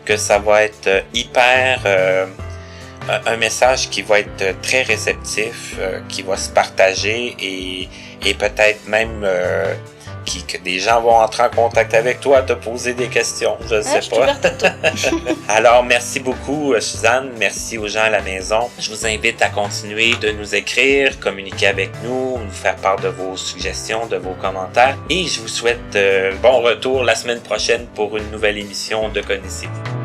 [SPEAKER 2] que ça va être hyper un message qui va être très réceptif, qui va se partager et peut-être même que des gens vont entrer en contact avec toi, te poser des questions, je sais pas. Alors, merci beaucoup, Suzanne. Merci aux gens à la maison. Je vous invite à continuer de nous écrire, communiquer avec nous, nous faire part de vos suggestions, de vos commentaires. Et je vous souhaite bon retour la semaine prochaine pour une nouvelle émission de Connaissez-vous.